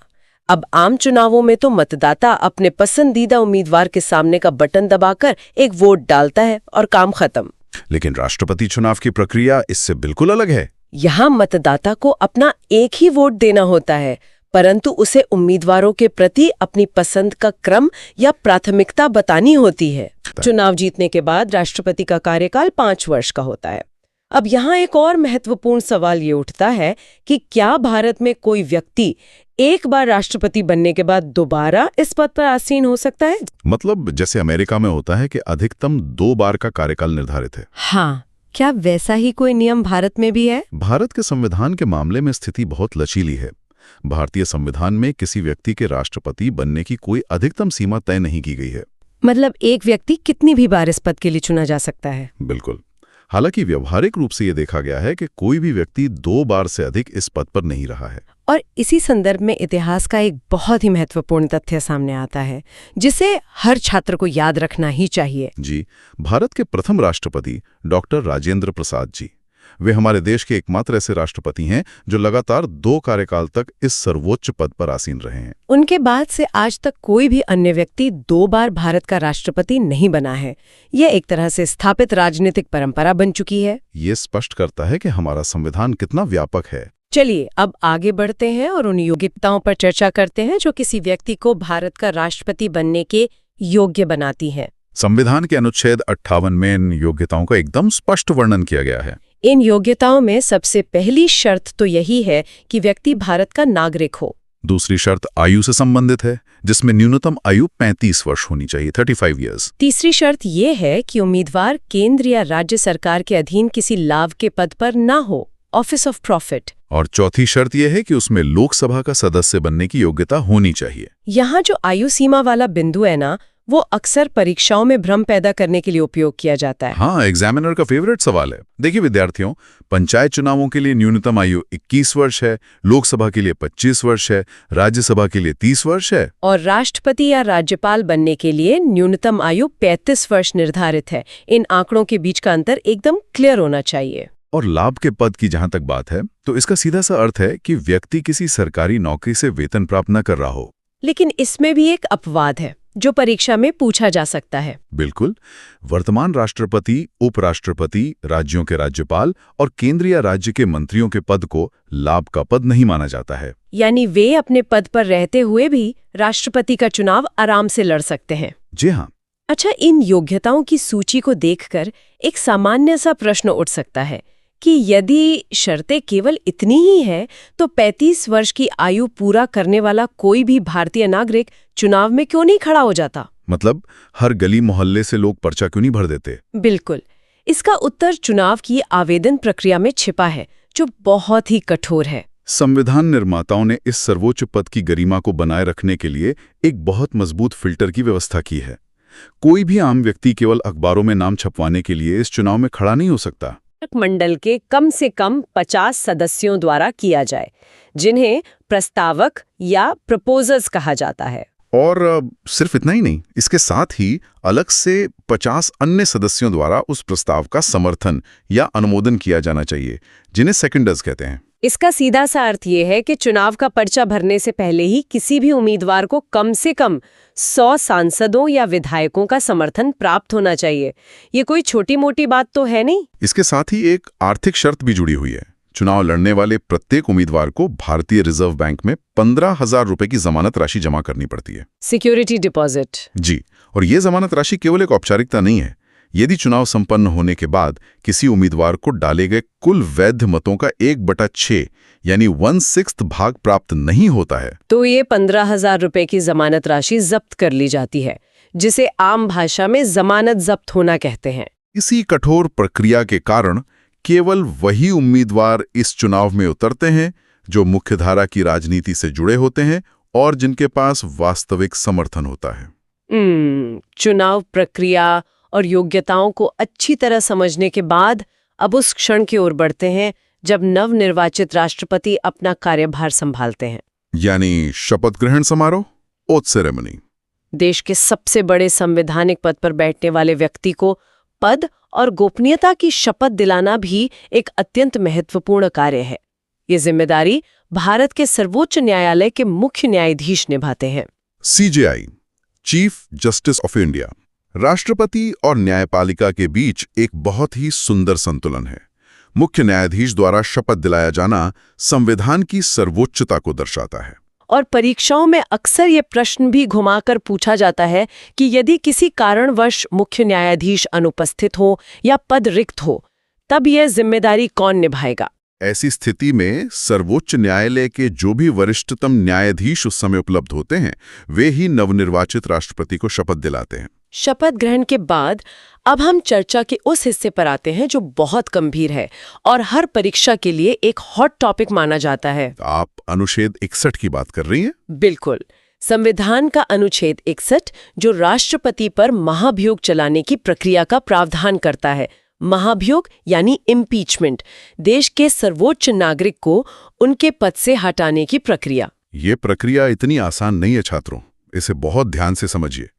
अब आम चुनावों में तो मतदाता अपने पसंदीदा उम्मीदवार के सामने का बटन दबाकर एक वोट डालता है और काम खत्म। लेकिन राष्ट्रपति चुनाव की प्रक्रिया इससे बिल्कुल अलग है। यहाँ मतदाता को अपना एक ही वोट देना होता है, परंतु उसे उम्मीदवारों के प्रति अपनी पसंद का क्रम या प्राथमिकता बतानी होती है। चुनाव जीतने के बाद राष्ट्रपति का कार्यकाल 5 वर्ष का होता है। अब यहाँ एक और महत्वपूर्ण सवाल ये उठता है कि क्या भारत में कोई व्यक्ति एक बार राष्ट्रपति बनने के बाद दोबारा इस पद पर आसीन हो सकता है? मतलब जैसे अमेरिका में होता है कि अधिकतम 2 बार का कार्यकाल निर्धारित है। हाँ, क्या वैसा ही कोई नियम भारत में भी है? भारत के संविधान के मामले में स्थिति बहुत लचीली है। भारतीय संविधान में किसी व्यक्ति के राष्ट्रपति बनने की कोई अधिकतम सीमा तय नहीं की गई है। मतलब एक व्यक्ति कितनी भी बार इस पद के लिए चुना जा सकता है? बिल्कुल। हालांकि व्यवहारिक रूप से ये देखा गया है कि कोई भी व्यक्ति 2 बार से अधिक इस पद पर नहीं रहा है। और इसी संदर्भ में इतिहास का एक बहुत ही महत्वपूर्ण तथ्य सामने आता है, जिसे हर छात्र को याद रखना ही चाहिए। जी, भारत के प्रथम राष्ट्रपति डॉक्टर राजेंद्र प्रसाद जी, वे हमारे देश के एकमात्र ऐसे राष्ट्रपति हैं जो लगातार 2 कार्यकाल तक इस सर्वोच्च पद पर आसीन रहे हैं। उनके बाद से आज तक कोई भी अन्य व्यक्ति 2 बार भारत का राष्ट्रपति नहीं बना है। यह एक तरह से स्थापित राजनीतिक परंपरा बन चुकी है। ये स्पष्ट करता है कि हमारा संविधान कितना व्यापक है। चलिए अब आगे बढ़ते हैं और उन योग्यताओं पर चर्चा करते हैं जो किसी व्यक्ति को भारत का राष्ट्रपति बनने के योग्य बनाती है। संविधान के अनुच्छेद 58 में इन योग्यताओं का एकदम स्पष्ट वर्णन किया गया है। इन योग्यताओं में सबसे पहली शर्त तो यही है कि व्यक्ति भारत का नागरिक हो। दूसरी शर्त आयु से संबंधित है, जिसमें न्यूनतम आयु 35 वर्ष होनी चाहिए, 35 ईयर्स। तीसरी शर्त ये है कि उम्मीदवार केंद्र या राज्य सरकार के अधीन किसी लाभ के पद पर ना हो, ऑफिस ऑफ प्रॉफिट। और चौथी शर्त यह है कि उसमें लोकसभा का सदस्य बनने की योग्यता होनी चाहिए। यहाँ जो आयु सीमा वाला बिंदु है ना, वो अक्सर परीक्षाओं में भ्रम पैदा करने के लिए उपयोग किया जाता है। हाँ, एग्जामिनर का फेवरेट सवाल है। देखिए विद्यार्थियों, पंचायत चुनावों के लिए न्यूनतम आयु 21 वर्ष है, लोकसभा के लिए 25 वर्ष है, राज्यसभा के लिए 30 वर्ष है, और राष्ट्रपति या राज्यपाल बनने के लिए न्यूनतम आयु 35 वर्ष निर्धारित है। इन आंकड़ों के बीच का अंतर एकदम क्लियर होना चाहिए। और लाभ के पद की जहां तक बात है तो इसका सीधा सा अर्थ है कि व्यक्ति किसी सरकारी नौकरी से वेतन प्राप्त न कर रहा हो। लेकिन इसमें भी एक अपवाद है जो परीक्षा में पूछा जा सकता है। बिल्कुल, वर्तमान राष्ट्रपति, उपराष्ट्रपति, राज्यों के राज्यपाल और केंद्र या राज्य के मंत्रियों के पद को लाभ का पद नहीं माना जाता है। यानी वे अपने पद पर रहते हुए भी राष्ट्रपति का चुनाव आराम से लड़ सकते हैं। जी हाँ। अच्छा, इन योग्यताओं की सूची को देखकर एक सामान्य सा प्रश्न उठ सकता है कि यदि शर्तें केवल इतनी ही है तो 35 वर्ष की आयु पूरा करने वाला कोई भी भारतीय नागरिक चुनाव में क्यों नहीं खड़ा हो जाता? मतलब हर गली मोहल्ले से लोग पर्चा क्यों नहीं भर देते? बिल्कुल, इसका उत्तर चुनाव की आवेदन प्रक्रिया में छिपा है, जो बहुत ही कठोर है। संविधान निर्माताओं ने इस सर्वोच्च पद की गरिमा को बनाए रखने के लिए एक बहुत मजबूत फिल्टर की व्यवस्था की है। कोई भी आम व्यक्ति केवल अखबारों में नाम छपवाने के लिए इस चुनाव में खड़ा नहीं हो सकता। मंडल के कम से कम 50 सदस्यों द्वारा किया जाए, जिन्हें प्रस्तावक या प्रपोजर्स कहा जाता है। और सिर्फ इतना ही नहीं, इसके साथ ही अलग से 50 अन्य सदस्यों द्वारा उस प्रस्ताव का समर्थन या अनुमोदन किया जाना चाहिए, जिन्हें सेकेंडर्स कहते हैं। इसका सीधा सा अर्थ ये है कि चुनाव का पर्चा भरने से पहले ही किसी भी उम्मीदवार को कम से कम 100 सांसदों या विधायकों का समर्थन प्राप्त होना चाहिए। ये कोई छोटी मोटी बात तो है नहीं। इसके साथ ही एक आर्थिक शर्त भी जुड़ी हुई है। चुनाव लड़ने वाले प्रत्येक उम्मीदवार को भारतीय रिजर्व बैंक में 15,000 रुपए की जमानत राशि जमा करनी पड़ती है। Security deposit. जी, और ये जमानत राशि केवल एक औपचारिकता नहीं है। यदि चुनाव संपन्न होने के बाद किसी उम्मीदवार को डाले गए कुल वैध मतों का 1/6 यानी 1/6 भाग प्राप्त नहीं होता है तो ये 15,000 रुपए की जमानत राशि जब्त कर ली जाती है, जिसे आम भाषा में जमानत जब्त होना कहते हैं। इसी कठोर प्रक्रिया के कारण केवल वही उम्मीदवार इस चुनाव में उतरते हैं जो मुख्यधारा की राजनीति से जुड़े होते हैं और जिनके पास वास्तविक समर्थन होता है। चुनाव प्रक्रिया और योग्यताओं को अच्छी तरह समझने के बाद अब उस क्षण की ओर बढ़ते हैं जब नवनिर्वाचित राष्ट्रपति अपना कार्यभार संभालते हैं, यानी शपथ ग्रहण समारोह, ओथ सेरेमनी। देश के सबसे बड़े संवैधानिक पद पर बैठने वाले व्यक्ति को पद और गोपनीयता की शपथ दिलाना भी एक अत्यंत महत्वपूर्ण कार्य है। ये जिम्मेदारी भारत के सर्वोच्च न्यायालय के मुख्य न्यायाधीश निभाते हैं। CJI, chief justice of India, राष्ट्रपति और न्यायपालिका के बीच एक बहुत ही सुंदर संतुलन है। मुख्य न्यायाधीश द्वारा शपथ दिलाया जाना संविधान की सर्वोच्चता को दर्शाता है। और परीक्षाओं में अक्सर ये प्रश्न भी घुमाकर पूछा जाता है कि यदि किसी कारणवश मुख्य न्यायाधीश अनुपस्थित हो या पद रिक्त हो, तब यह जिम्मेदारी कौन निभाएगा? ऐसी स्थिति में सर्वोच्च न्यायालय के जो भी वरिष्ठतम न्यायाधीश उस समय उपलब्ध होते हैं, वे ही नवनिर्वाचित राष्ट्रपति को शपथ दिलाते हैं। शपथ ग्रहण के बाद अब हम चर्चा के उस हिस्से पर आते हैं जो बहुत गंभीर है और हर परीक्षा के लिए एक हॉट टॉपिक माना जाता है। आप अनुच्छेद 61 की बात कर रही हैं? बिल्कुल, संविधान का अनुच्छेद 61 जो राष्ट्रपति पर महाभियोग चलाने की प्रक्रिया का प्रावधान करता है। महाभियोग यानी इम्पीचमेंट, देश के सर्वोच्च नागरिक को उनके पद से हटाने की प्रक्रिया। ये प्रक्रिया इतनी आसान नहीं है छात्रों, इसे बहुत ध्यान से समझिए।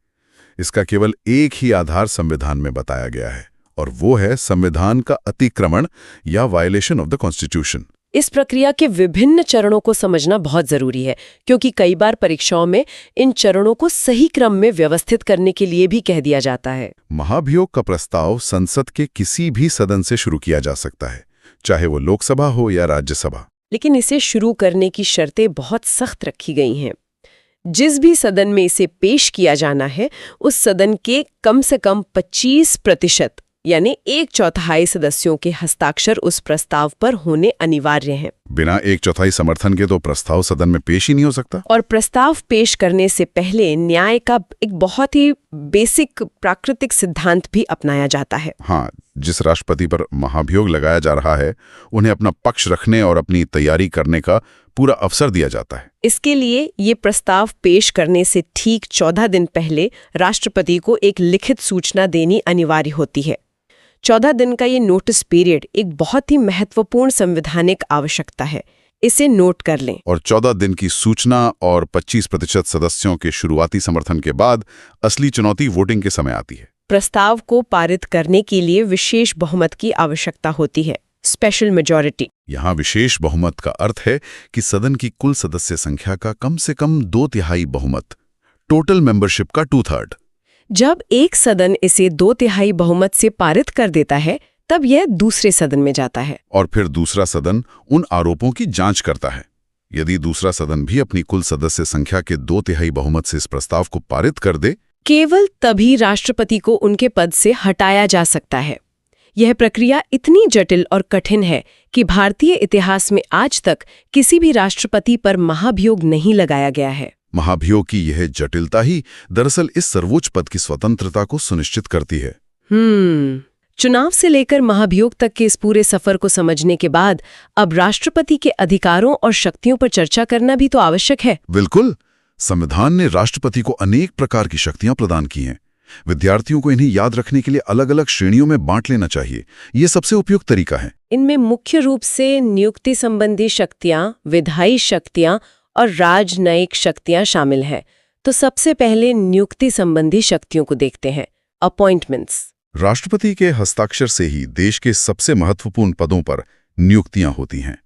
इसका केवल एक ही आधार संविधान में बताया गया है और वो है संविधान का अतिक्रमण या वायलेशन ऑफ द कॉन्स्टिट्यूशन। इस प्रक्रिया के विभिन्न चरणों को समझना बहुत जरूरी है, क्योंकि कई बार परीक्षाओं में इन चरणों को सही क्रम में व्यवस्थित करने के लिए भी कह दिया जाता है। महाभियोग का प्रस्ताव संसद के किसी भी सदन से शुरू किया जा सकता है, चाहे वो लोकसभा हो या राज्यसभा। लेकिन इसे शुरू करने की शर्तें बहुत सख्त रखी गई हैं। जिस भी सदन में इसे पेश किया जाना है, उस सदन के कम से कम 25% यानी 1/4 सदस्यों के हस्ताक्षर उस प्रस्ताव पर होने अनिवार्य हैं। बिना 1/4 समर्थन के तो प्रस्ताव सदन में पेश ही नहीं हो सकता। और प्रस्ताव पेश करने से पहले न्याय का एक बहुत ही बेसिक प्राकृतिक सिद्धांत भी अपनाया जाता है। हाँ, जिस राष्ट्रपति पर महाभियोग लगाया जा रहा है, उन्हें अपना पक्ष रखने और अपनी तैयारी करने का पूरा अवसर दिया जाता है। इसके लिए ये प्रस्ताव पेश करने से ठीक 14 दिन पहले राष्ट्रपति को एक लिखित सूचना देनी अनिवार्य होती है। 14 दिन का ये नोटिस पीरियड एक बहुत ही महत्वपूर्ण संवैधानिक आवश्यकता है, इसे नोट कर लें। और 14 दिन की सूचना और 25% सदस्यों के शुरुआती समर्थन के बाद असली चुनौती वोटिंग के समय आती है। प्रस्ताव को पारित करने के लिए विशेष बहुमत की आवश्यकता होती है, स्पेशल मेजॉरिटी। यहाँ विशेष बहुमत का अर्थ है कि सदन की कुल सदस्य संख्या का कम से कम 2/3 बहुमत, टोटल मेंबरशिप का 2/3। जब एक सदन इसे 2/3 बहुमत से पारित कर देता है, तब यह दूसरे सदन में जाता है। और फिर दूसरा सदन उन आरोपों की जांच करता है। यदि दूसरा सदन भी अपनी कुल सदस्य संख्या के 2/3 बहुमत से इस प्रस्ताव को पारित कर दे, केवल तभी राष्ट्रपति को उनके पद से हटाया जा सकता है। यह प्रक्रिया इतनी जटिल और कठिन है कि भारतीय इतिहास में आज तक किसी भी राष्ट्रपति पर महाभियोग नहीं लगाया गया है। महाभियोग की यह जटिलता ही दरअसल इस सर्वोच्च पद की स्वतंत्रता को सुनिश्चित करती है। चुनाव से लेकर महाभियोग तक के इस पूरे सफर को समझने के बाद अब राष्ट्रपति के अधिकारों और शक्तियों पर चर्चा करना भी तो आवश्यक है। बिल्कुल। संविधान ने राष्ट्रपति को अनेक प्रकार की शक्तियां प्रदान की हैं। विद्यार्थियों को इन्हें याद रखने के लिए अलग अलग श्रेणियों में बांट लेना चाहिए। ये सबसे उपयुक्त तरीका है। इनमें मुख्य रूप से नियुक्ति संबंधी शक्तियां, विधायी शक्तियां और राजनयिक शक्तियां शामिल हैं। तो सबसे पहले नियुक्ति संबंधी शक्तियों को देखते हैं, अपॉइंटमेंट्स। राष्ट्रपति के हस्ताक्षर से ही देश के सबसे महत्वपूर्ण पदों पर नियुक्तियां होती हैं।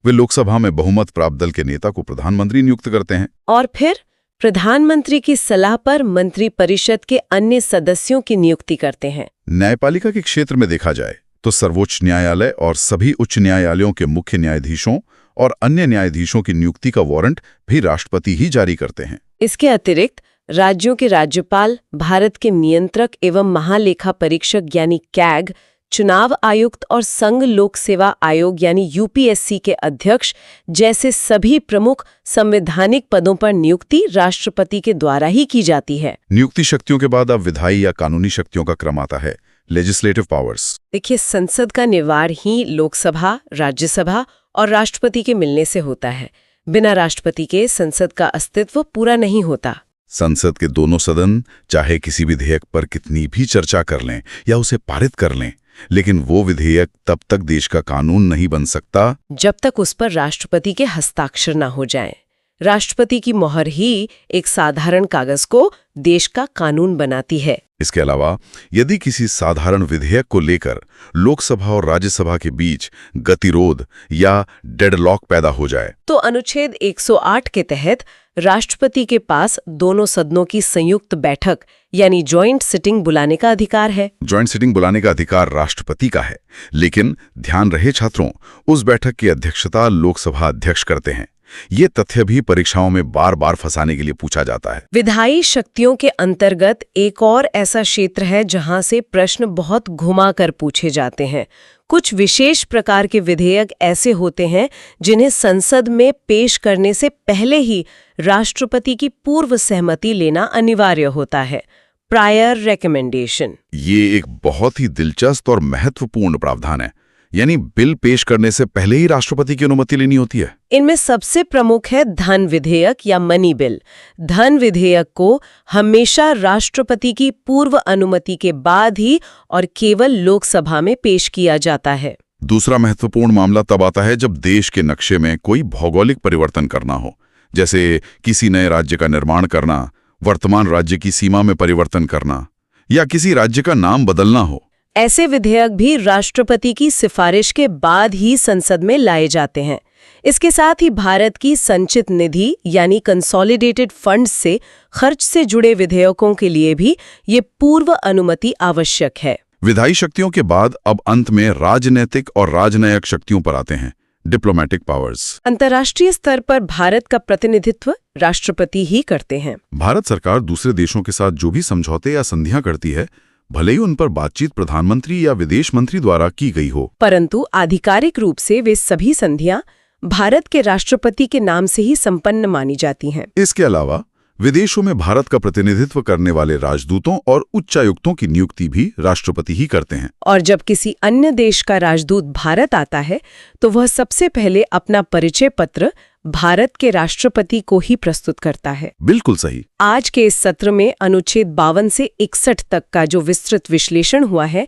वे लोकसभा में बहुमत प्राप्त दल के नेता को प्रधानमंत्री नियुक्त करते हैं और फिर प्रधानमंत्री की सलाह पर मंत्री परिषद के अन्य सदस्यों की नियुक्ति करते हैं। न्यायपालिका के क्षेत्र में देखा जाए तो सर्वोच्च न्यायालय और सभी उच्च न्यायालयों के मुख्य न्यायाधीशों और अन्य न्यायाधीशों की नियुक्ति का वारंट भी राष्ट्रपति ही जारी करते हैं। इसके अतिरिक्त राज्यों के राज्यपाल, भारत के नियंत्रक एवं महालेखा परीक्षक यानी कैग, चुनाव आयुक्त और संघ लोक सेवा आयोग यानी यूपीएससी के अध्यक्ष जैसे सभी प्रमुख संवैधानिक पदों पर नियुक्ति राष्ट्रपति के द्वारा ही की जाती है। नियुक्ति शक्तियों के बाद अब विधायी या कानूनी शक्तियों का क्रम आता है, लेजिस्लेटिव पावर्स। देखिए, संसद का निर्वाण ही लोकसभा, राज्यसभा और राष्ट्रपति के मिलने से होता है। बिना राष्ट्रपति के संसद का अस्तित्व पूरा नहीं होता। संसद के दोनों सदन चाहे किसी विधेयक पर कितनी भी चर्चा कर लें या उसे पारित कर लें, लेकिन वो विधेयक तब तक देश का कानून नहीं बन सकता जब तक उस पर राष्ट्रपति के हस्ताक्षर न हो जाएं। राष्ट्रपति की मोहर ही एक साधारण कागज को देश का कानून बनाती है। इसके अलावा यदि किसी साधारण विधेयक को लेकर लोकसभा और राज्यसभा के बीच गतिरोध या डेडलॉक पैदा हो जाए तो अनुच्छेद 108 के तहत राष्ट्रपति के पास दोनों सदनों की संयुक्त बैठक यानी जॉइंट सिटिंग बुलाने का अधिकार है। जॉइंट सिटिंग बुलाने का अधिकार राष्ट्रपति का है, लेकिन ध्यान रहे छात्रों, उस बैठक की अध्यक्षता लोकसभा अध्यक्ष करते हैं। ये तथ्य भी परीक्षाओं में बार बार फंसाने के लिए पूछा जाता है। विधायी शक्तियों के अंतर्गत एक और ऐसा क्षेत्र है जहां से प्रश्न बहुत घुमाकर पूछे जाते हैं। कुछ विशेष प्रकार के विधेयक ऐसे होते हैं जिन्हें संसद में पेश करने से पहले ही राष्ट्रपति की पूर्व सहमति लेना अनिवार्य होता है, प्रायर रिकमेंडेशन। ये एक बहुत ही दिलचस्प और महत्वपूर्ण प्रावधान है, यानी बिल पेश करने से पहले ही राष्ट्रपति की अनुमति लेनी होती है। इनमें सबसे प्रमुख है धन विधेयक या मनी बिल। धन विधेयक को हमेशा राष्ट्रपति की पूर्व अनुमति के बाद ही और केवल लोकसभा में पेश किया जाता है। दूसरा महत्वपूर्ण मामला तब आता है जब देश के नक्शे में कोई भौगोलिक परिवर्तन करना हो, जैसे किसी नए राज्य का निर्माण करना, वर्तमान राज्य की सीमा में परिवर्तन करना या किसी राज्य का नाम बदलना हो। ऐसे विधेयक भी राष्ट्रपति की सिफारिश के बाद ही संसद में लाए जाते हैं। इसके साथ ही भारत की संचित निधि यानी कंसोलिडेटेड फंड्स से खर्च से जुड़े विधेयकों के लिए भी ये पूर्व अनुमति आवश्यक है। विधायी शक्तियों के बाद अब अंत में राजनीतिक और राजनयिक शक्तियों पर आते हैं, डिप्लोमेटिक पावर्स। अंतर्राष्ट्रीय स्तर पर भारत का प्रतिनिधित्व राष्ट्रपति ही करते हैं। भारत सरकार दूसरे देशों के साथ जो भी समझौते या संधियां करती है, भले ही उन पर बातचीत प्रधानमंत्री या विदेश मंत्री द्वारा की गई हो, परंतु आधिकारिक रूप से वे सभी संधियां भारत के राष्ट्रपति के नाम से ही संपन्न मानी जाती हैं। इसके अलावा विदेशों में भारत का प्रतिनिधित्व करने वाले राजदूतों और उच्चायुक्तों की नियुक्ति भी राष्ट्रपति ही करते हैं। और जब किसी अन्य देश का राजदूत भारत आता है तो वह सबसे पहले अपना परिचय पत्र भारत के राष्ट्रपति को ही प्रस्तुत करता है। बिल्कुल सही। आज के इस सत्र में अनुच्छेद 52 से 61 तक का जो विस्तृत विश्लेषण हुआ है,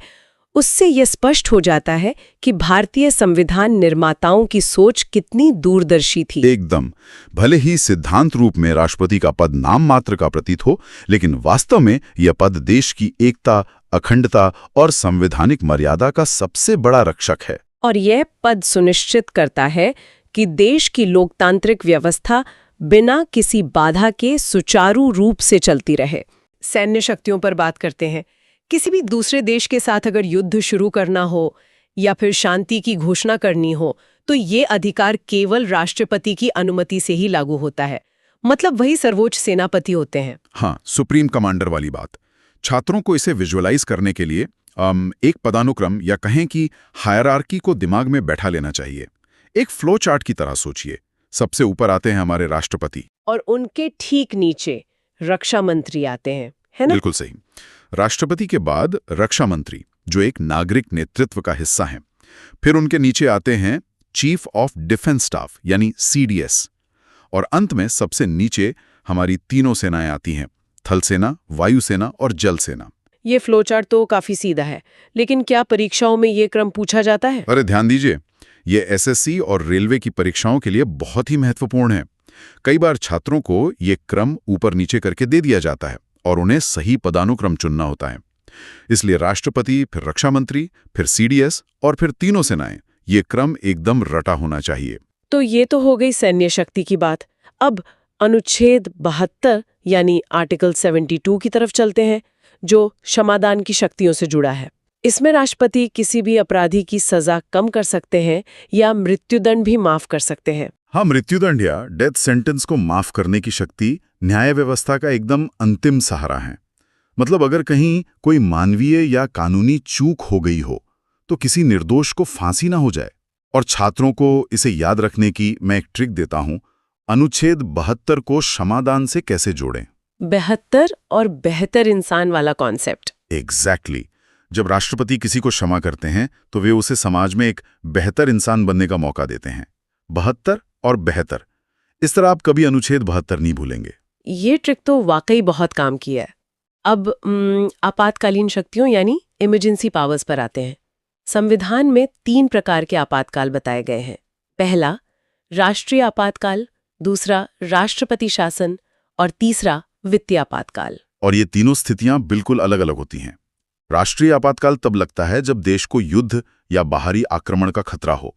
उससे यह स्पष्ट हो जाता है कि भारतीय संविधान निर्माताओं की सोच कितनी दूरदर्शी थी। एकदम। भले ही सिद्धांत रूप में राष्ट्रपति का पद नाम मात्र का प्रतीत हो, लेकिन वास्तव में यह पद देश की एकता, अखंडता और संवैधानिक मर्यादा का सबसे बड़ा रक्षक है। और यह पद सुनिश्चित करता है कि देश की लोकतांत्रिक व्यवस्था बिना किसी बाधा के सुचारू रूप से चलती रहे। सैन्य शक्तियों पर बात करते हैं। किसी भी दूसरे देश के साथ अगर युद्ध शुरू करना हो या फिर शांति की घोषणा करनी हो, तो ये अधिकार केवल राष्ट्रपति की अनुमति से ही लागू होता है। मतलब वही सर्वोच्च सेनापति होते हैं। हाँ, सुप्रीम कमांडर वाली बात। छात्रों को इसे विजुअलाइज करने के लिए एक पदानुक्रम या कहें कि हायरार्की को दिमाग में बैठा लेना चाहिए। एक फ्लो चार्ट की तरह सोचिए। सबसे ऊपर आते हैं हमारे राष्ट्रपति, और उनके ठीक नीचे रक्षा मंत्री आते हैं, है ना? बिल्कुल सही। राष्ट्रपति के बाद रक्षा मंत्री, जो एक नागरिक नेतृत्व का हिस्सा हैं। फिर उनके नीचे आते हैं चीफ ऑफ डिफेंस स्टाफ यानी CDS। और अंत में सबसे नीचे हमारी तीनों सेनाएं आती हैं, थल सेना, वायुसेना और जल सेना। ये फ्लोचार्ट तो काफी सीधा है, लेकिन क्या परीक्षाओं में ये क्रम पूछा जाता है? अरे ध्यान दीजिए, ये SSC और रेलवे की परीक्षाओं के लिए बहुत ही महत्वपूर्ण है। कई बार छात्रों को ये क्रम ऊपर नीचे करके दे दिया जाता है और उन्हें सही पदानुक्रम चुनना होता है। इसलिए राष्ट्रपति, फिर रक्षा मंत्री, फिर CDS और फिर तीनों सेनाएं, ये क्रम एकदम रटा होना चाहिए। तो ये तो हो गई सैन्य शक्ति की बात। अब अनुच्छेद 72 यानी आर्टिकल 72 की तरफ चलते हैं, जो क्षमादान की शक्तियों से जुड़ा है। इसमें राष्ट्रपति किसी भी अपराधी की सजा कम कर सकते हैं या मृत्युदंड भी माफ कर सकते हैं। हाँ, मृत्युदंड या डेथ सेंटेंस को माफ करने की शक्ति न्याय व्यवस्था का एकदम अंतिम सहारा है। मतलब अगर कहीं कोई मानवीय या कानूनी चूक हो गई हो, तो किसी निर्दोष को फांसी ना हो जाए। और छात्रों को इसे याद रखने की मैं एक ट्रिक देता हूं। अनुच्छेद 72 को क्षमादान से कैसे जोड़ें? 72 और बेहतर इंसान वाला कॉन्सेप्ट। एग्जैक्टली। जब राष्ट्रपति किसी को क्षमा करते हैं तो वे उसे समाज में एक बेहतर इंसान बनने का मौका देते हैं। 72 और बेहतर, इस तरह आप कभी अनुच्छेद 72 नहीं भूलेंगे। ये ट्रिक तो वाकई बहुत काम की है। अब आपातकालीन शक्तियों यानी इमरजेंसी पावर्स पर आते हैं। संविधान में 3 प्रकार के आपातकाल बताए गए हैं। पहला, राष्ट्रीय आपातकाल, दूसरा राष्ट्रपति शासन और तीसरा वित्तीय आपातकाल। और ये तीनों स्थितियां बिल्कुल अलग अलग होती हैं। राष्ट्रीय आपातकाल तब लगता है जब देश को युद्ध या बाहरी आक्रमण का खतरा हो।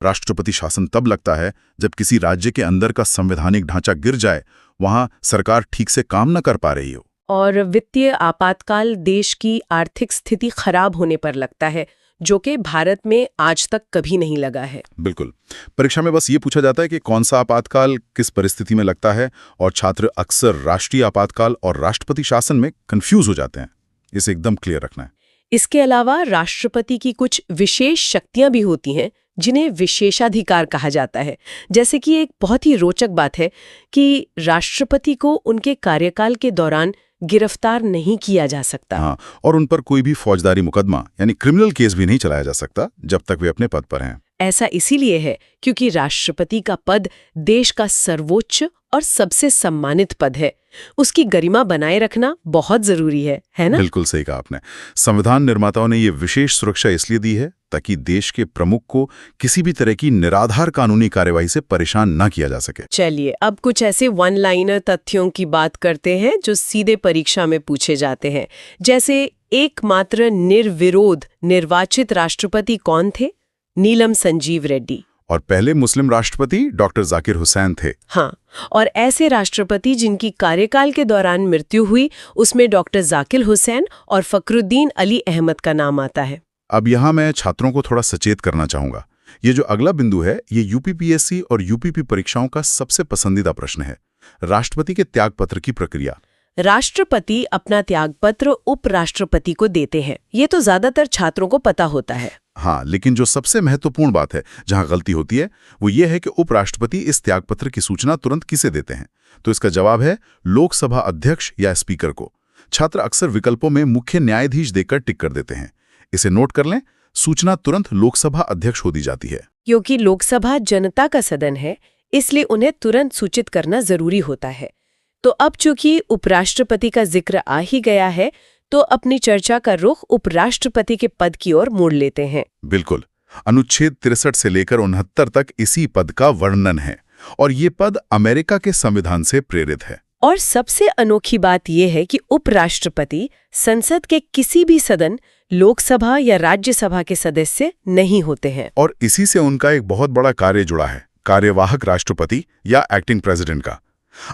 राष्ट्रपति शासन तब लगता है जब किसी राज्य के अंदर का संवैधानिक ढांचा गिर जाए, वहां सरकार ठीक से काम न कर पा रही हो। और वित्तीय आपातकाल देश की आर्थिक स्थिति खराब होने पर लगता है, जो कि भारत में आज तक कभी नहीं लगा है। बिल्कुल। परीक्षा में बस ये पूछा जाता है कि कौन सा आपातकाल किस परिस्थिति में लगता है, और छात्र अक्सर राष्ट्रीय आपातकाल और राष्ट्रपति शासन में कंफ्यूज हो जाते हैं। इसे एकदम क्लियर रखना है। इसके अलावा राष्ट्रपति की कुछ विशेष शक्तियां भी होती हैं, जिन्हें विशेषाधिकार कहा जाता है। जैसे कि एक बहुत ही रोचक बात है कि राष्ट्रपति को उनके कार्यकाल के दौरान गिरफ्तार नहीं किया जा सकता। हाँ, और उन पर कोई भी फौजदारी मुकदमा यानी क्रिमिनल केस भी नहीं चलाया जा सकता जब तक वे अपने पद पर हैं। ऐसा इसीलिए है क्योंकि राष्ट्रपति का पद देश का सर्वोच्च और सबसे सम्मानित पद है। उसकी गरिमा बनाए रखना बहुत जरूरी है ना? बिल्कुल सही कहा आपने। संविधान निर्माताओं ने ये विशेष सुरक्षा इसलिए दी है ताकि देश के प्रमुख को किसी भी तरह की निराधार कानूनी कार्यवाही से परेशान न किया जा सके। चलिए अब कुछ ऐसे वन लाइनर तथ्यों की बात करते हैं जो सीधे परीक्षा में पूछे जाते हैं। जैसे एकमात्र निर्विरोध निर्वाचित राष्ट्रपति कौन थे? नीलम संजीव रेड्डी। और पहले मुस्लिम राष्ट्रपति डॉक्टर जाकिर हुसैन थे। हाँ, और ऐसे राष्ट्रपति जिनकी कार्यकाल के दौरान मृत्यु हुई, उसमें डॉक्टर जाकिर हुसैन और फखरुद्दीन अली अहमद का नाम आता है। अब यहाँ मैं छात्रों को थोड़ा सचेत करना चाहूंगा। ये जो अगला बिंदु है, ये यूपीपीएससी और यूपीपी परीक्षाओं का सबसे पसंदीदा प्रश्न है। राष्ट्रपति के त्यागपत्र की प्रक्रिया। राष्ट्रपति अपना त्यागपत्र उपराष्ट्रपति को देते हैं। ये तो ज्यादातर छात्रों को पता होता है। हाँ, लेकिन जो सबसे महत्वपूर्ण बात है, जहां गलती होती है, वो ये है कि उपराष्ट्रपति इस त्यागपत्र की सूचना तुरंत किसे देते हैं? तो इसका जवाब है लोकसभा अध्यक्ष या स्पीकर को। छात्र अक्सर विकल्पों में मुख्य न्यायाधीश देकर टिक कर देते हैं। इसे नोट कर लें, सूचना तुरंत लोकसभा अध्यक्ष को दी जाती है। क्योंकि लोकसभा जनता का सदन है, इसलिए उन्हें तुरंत सूचित करना जरूरी होता है। तो अब चूंकि उपराष्ट्रपति का जिक्र आ ही गया है, तो अपनी चर्चा का रुख उपराष्ट्रपति के पद की ओर मोड़ लेते हैं। बिल्कुल। अनुच्छेद 63 से लेकर 69 तक इसी पद का वर्णन है, और ये पद अमेरिका के संविधान से प्रेरित है। और सबसे अनोखी बात यह है कि उपराष्ट्रपति संसद के किसी भी सदन, लोकसभा या राज्यसभा के सदस्य नहीं होते हैं। और इसी से उनका एक बहुत बड़ा कार्य जुड़ा है, कार्यवाहक राष्ट्रपति या एक्टिंग प्रेसिडेंट का।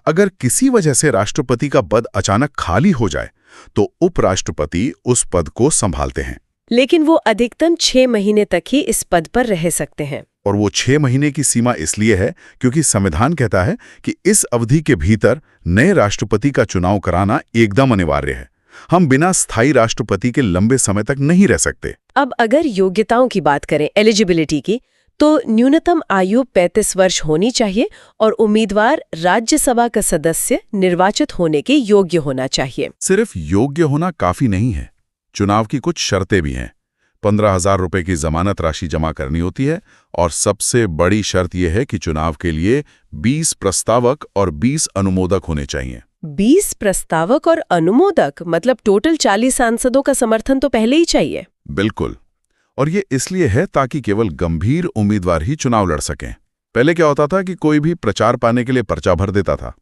अगर किसी वजह से राष्ट्रपति का पद अचानक खाली हो जाए तो उपराष्ट्रपति उस पद को संभालते हैं। लेकिन वो अधिकतम 6 महीने तक ही इस पद पर रह सकते हैं। और वो 6 महीने की सीमा इसलिए है क्योंकि संविधान कहता है कि इस अवधि के भीतर नए राष्ट्रपति का चुनाव कराना एकदम अनिवार्य है। हम बिना स्थायी राष्ट्रपति के लंबे समय तक नहीं रह सकते। अब अगर योग्यताओं की बात करें, एलिजिबिलिटी की, तो न्यूनतम आयु 35 वर्ष होनी चाहिए और उम्मीदवार राज्यसभा का सदस्य निर्वाचित होने के योग्य होना चाहिए। सिर्फ योग्य होना काफी नहीं है, चुनाव की कुछ शर्तें भी हैं। 15,000 रुपए की जमानत राशि जमा करनी होती है, और सबसे बड़ी शर्त यह है कि चुनाव के लिए 20 प्रस्तावक और 20 अनुमोदक होने चाहिए। 20 प्रस्तावक और अनुमोदक, मतलब टोटल 40 सांसदों का समर्थन तो पहले ही चाहिए। बिल्कुल। और ये इसलिए है ताकि केवल गंभीर उम्मीदवार ही चुनाव लड़ सकें। पहले क्या होता था कि कोई भी प्रचार पाने के लिए पर्चा भर देता था,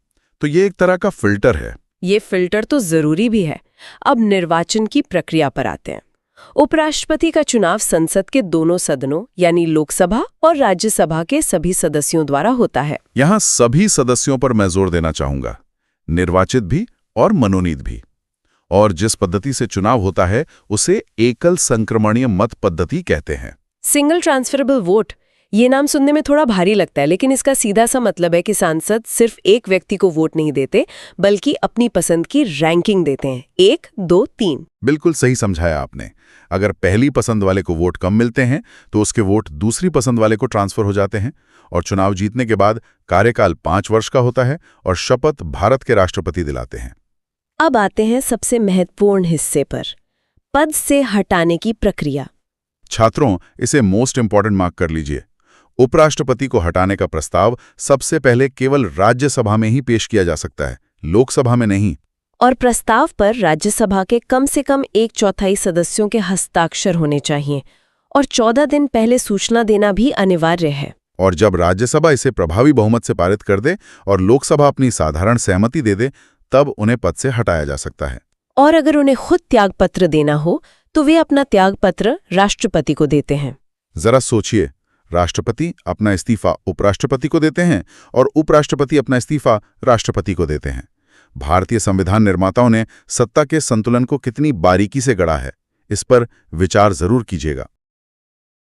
तो ये एक तरह का फिल्टर है। ये फिल्टर तो जरूरी भी है। अब निर्वाचन की प्रक्रिया पर आते हैं। उपराष्ट्रपति का चुनाव संसद के दोनों सदनों यानी लोकसभा और राज्यसभा के सभी सदस्यों द्वारा होता है। यहाँ सभी सदस्यों पर मैं जोर देना चाहूंगा, निर्वाचित भी और मनोनीत भी। और जिस पद्धति से चुनाव होता है उसे एकल संक्रमणीय मत पद्धति कहते हैं। सिंगल ट्रांसफरेबल वोट, ये नाम सुनने में थोड़ा भारी लगता है, लेकिन इसका सीधा सा मतलब है कि सांसद सिर्फ एक व्यक्ति को वोट नहीं देते, बल्कि अपनी पसंद की रैंकिंग देते हैं, 1, 2, 3। बिल्कुल सही समझाया आपने। अगर पहली पसंद वाले को वोट कम मिलते हैं तो उसके वोट दूसरी पसंद वाले को ट्रांसफर हो जाते हैं, और चुनाव जीतने के बाद कार्यकाल 5 वर्ष का होता है और शपथ भारत के राष्ट्रपति दिलाते हैं। अब आते हैं सबसे महत्वपूर्ण हिस्से पर, पद से हटाने की प्रक्रिया। छात्रों, इसे मोस्ट इंपॉर्टेंट मार्क कर लीजिए। उपराष्ट्रपति को हटाने का प्रस्ताव सबसे पहले केवल राज्यसभा में ही पेश किया जा सकता है, लोकसभा में नहीं। और प्रस्ताव पर राज्यसभा के कम से कम 1/4 सदस्यों के हस्ताक्षर होने चाहिए, और 14 दिन पहले सूचना देना भी अनिवार्य है। और जब राज्यसभा इसे प्रभावी बहुमत से पारित कर दे और लोकसभा अपनी साधारण सहमति दे दे, तब उन्हें पद से हटाया जा सकता है। और अगर उन्हें खुद त्यागपत्र देना हो तो वे अपना त्यागपत्र राष्ट्रपति को देते हैं। जरा सोचिए, राष्ट्रपति अपना इस्तीफा उपराष्ट्रपति को देते हैं और उपराष्ट्रपति अपना इस्तीफा राष्ट्रपति को देते हैं। भारतीय संविधान निर्माताओं ने सत्ता के संतुलन को कितनी बारीकी से गढ़ा है, इस पर विचार जरूर कीजिएगा।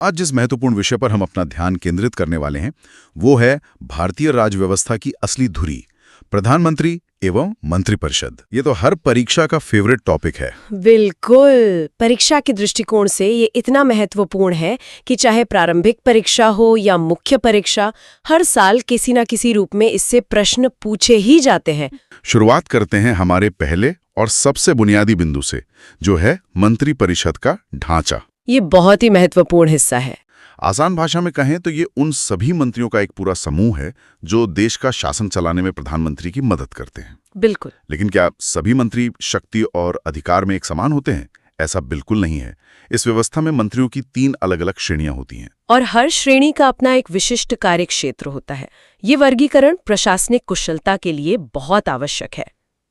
आज जिस महत्वपूर्ण विषय पर हम अपना ध्यान केंद्रित करने वाले हैं वो है भारतीय राजव्यवस्था की असली धुरी, प्रधानमंत्री एवं मंत्रिपरिषद। ये तो हर परीक्षा का फेवरेट टॉपिक है। बिल्कुल, परीक्षा के दृष्टिकोण से ये इतना महत्वपूर्ण है कि चाहे प्रारंभिक परीक्षा हो या मुख्य परीक्षा, हर साल किसी न किसी रूप में इससे प्रश्न पूछे ही जाते हैं। शुरुआत करते हैं हमारे पहले और सबसे बुनियादी बिंदु से, जो है मंत्रिपरिषद का ढांचा। ये बहुत ही महत्वपूर्ण हिस्सा है। आसान भाषा में कहें तो ये उन सभी मंत्रियों का एक पूरा समूह है जो देश का शासन चलाने में प्रधानमंत्री की मदद करते हैं। बिल्कुल। लेकिन क्या सभी मंत्री शक्ति और अधिकार में एक समान होते हैं? ऐसा बिल्कुल नहीं है। इस व्यवस्था में मंत्रियों की 3 अलग-अलग श्रेणियां होती हैं, और हर श्रेणी का अपना एक विशिष्ट कार्यक्षेत्र होता है। ये वर्गीकरण प्रशासनिक कुशलता के लिए बहुत आवश्यक है।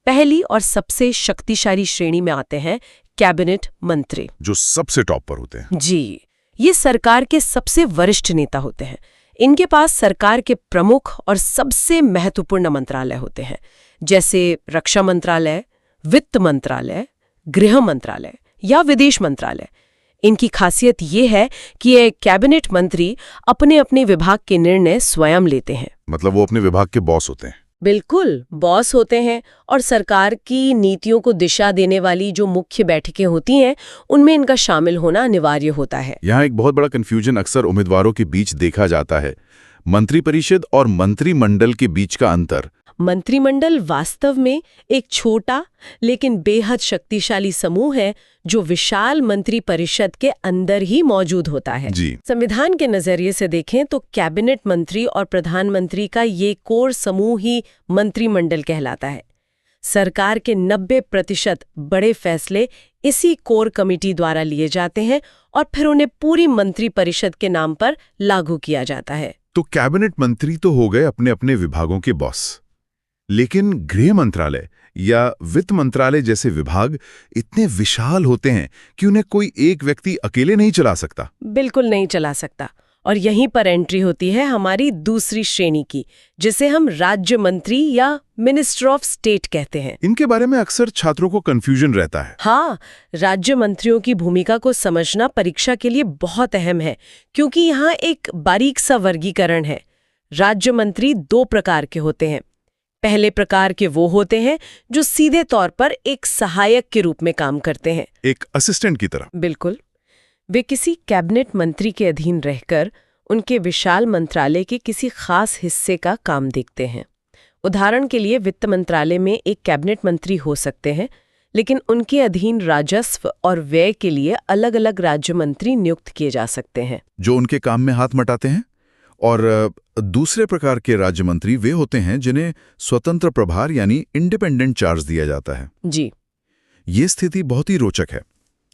पहली और सबसे शक्तिशाली श्रेणी में आते हैं कैबिनेट मंत्री, जो सबसे टॉप पर होते हैं। जी, ये सरकार के सबसे वरिष्ठ नेता होते हैं। इनके पास सरकार के प्रमुख और सबसे महत्वपूर्ण मंत्रालय होते हैं, जैसे रक्षा मंत्रालय, वित्त मंत्रालय, गृह मंत्रालय या विदेश मंत्रालय। इनकी खासियत ये है कि ये कैबिनेट मंत्री अपने अपने विभाग के निर्णय स्वयं लेते हैं। मतलब वो अपने विभाग के बॉस होते हैं। बिल्कुल, बॉस होते हैं, और सरकार की नीतियों को दिशा देने वाली जो मुख्य बैठकें होती हैं उनमें इनका शामिल होना अनिवार्य होता है। यहाँ एक बहुत बड़ा कंफ्यूजन अक्सर उम्मीदवारों के बीच देखा जाता है। मंत्रिपरिषद और मंत्रिमंडल के बीच का अंतर। मंत्रिमंडल वास्तव में एक छोटा लेकिन बेहद शक्तिशाली समूह है जो विशाल मंत्री परिषद के अंदर ही मौजूद होता है। जी। संविधान के नजरिए से देखें तो कैबिनेट मंत्री और प्रधानमंत्री का ये कोर समूह ही मंत्रिमंडल कहलाता है। सरकार के 90% बड़े फैसले इसी कोर कमेटी द्वारा लिए जाते हैं और फिर उन्हें पूरी मंत्री परिषद के नाम पर लागू किया जाता है। तो कैबिनेट मंत्री तो हो गए अपने अपने विभागों के बॉस, लेकिन गृह मंत्रालय या वित्त मंत्रालय जैसे विभाग इतने विशाल होते हैं कि उन्हें कोई एक व्यक्ति अकेले नहीं चला सकता। बिल्कुल नहीं चला सकता। और यहीं पर एंट्री होती है हमारी दूसरी श्रेणी की, जिसे हम राज्य मंत्री या मिनिस्टर ऑफ स्टेट कहते हैं। इनके बारे में अक्सर छात्रों को कंफ्यूजन रहता है। हाँ, राज्य मंत्रियों की भूमिका को समझना परीक्षा के लिए बहुत अहम है, क्योंकि यहाँ एक बारीक सा वर्गीकरण है। राज्य मंत्री 2 प्रकार के होते हैं। पहले प्रकार के वो होते हैं जो सीधे तौर पर एक सहायक के रूप में काम करते हैं, एक असिस्टेंट की तरह। बिल्कुल। वे किसी कैबिनेट मंत्री के अधीन रहकर उनके विशाल मंत्रालय के किसी खास हिस्से का काम देखते हैं। उदाहरण के लिए वित्त मंत्रालय में एक कैबिनेट मंत्री हो सकते हैं, लेकिन उनके अधीन राजस्व और व्यय के लिए अलग-अलग राज्य मंत्री नियुक्त किए जा सकते हैं, जो उनके काम में हाथ मटाते हैं। और दूसरे प्रकार के राज्य मंत्री वे होते हैं जिन्हें स्वतंत्र प्रभार यानी इंडिपेंडेंट चार्ज दिया जाता है। जी। ये स्थिति बहुत ही रोचक है।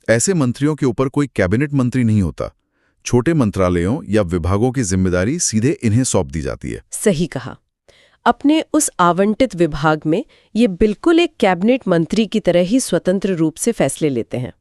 ऐसे मंत्रियों के ऊपर कोई कैबिनेट मंत्री नहीं होता। छोटे मंत्रालयों या विभागों की जिम्मेदारी सीधे इन्हें सौंप दी जाती है। सही कहा। अपने उस आवंटित विभाग में ये बिल्कुल एक कैबिनेट मंत्री की तरह ही स्वतंत्र रूप से फैसले लेते हैं।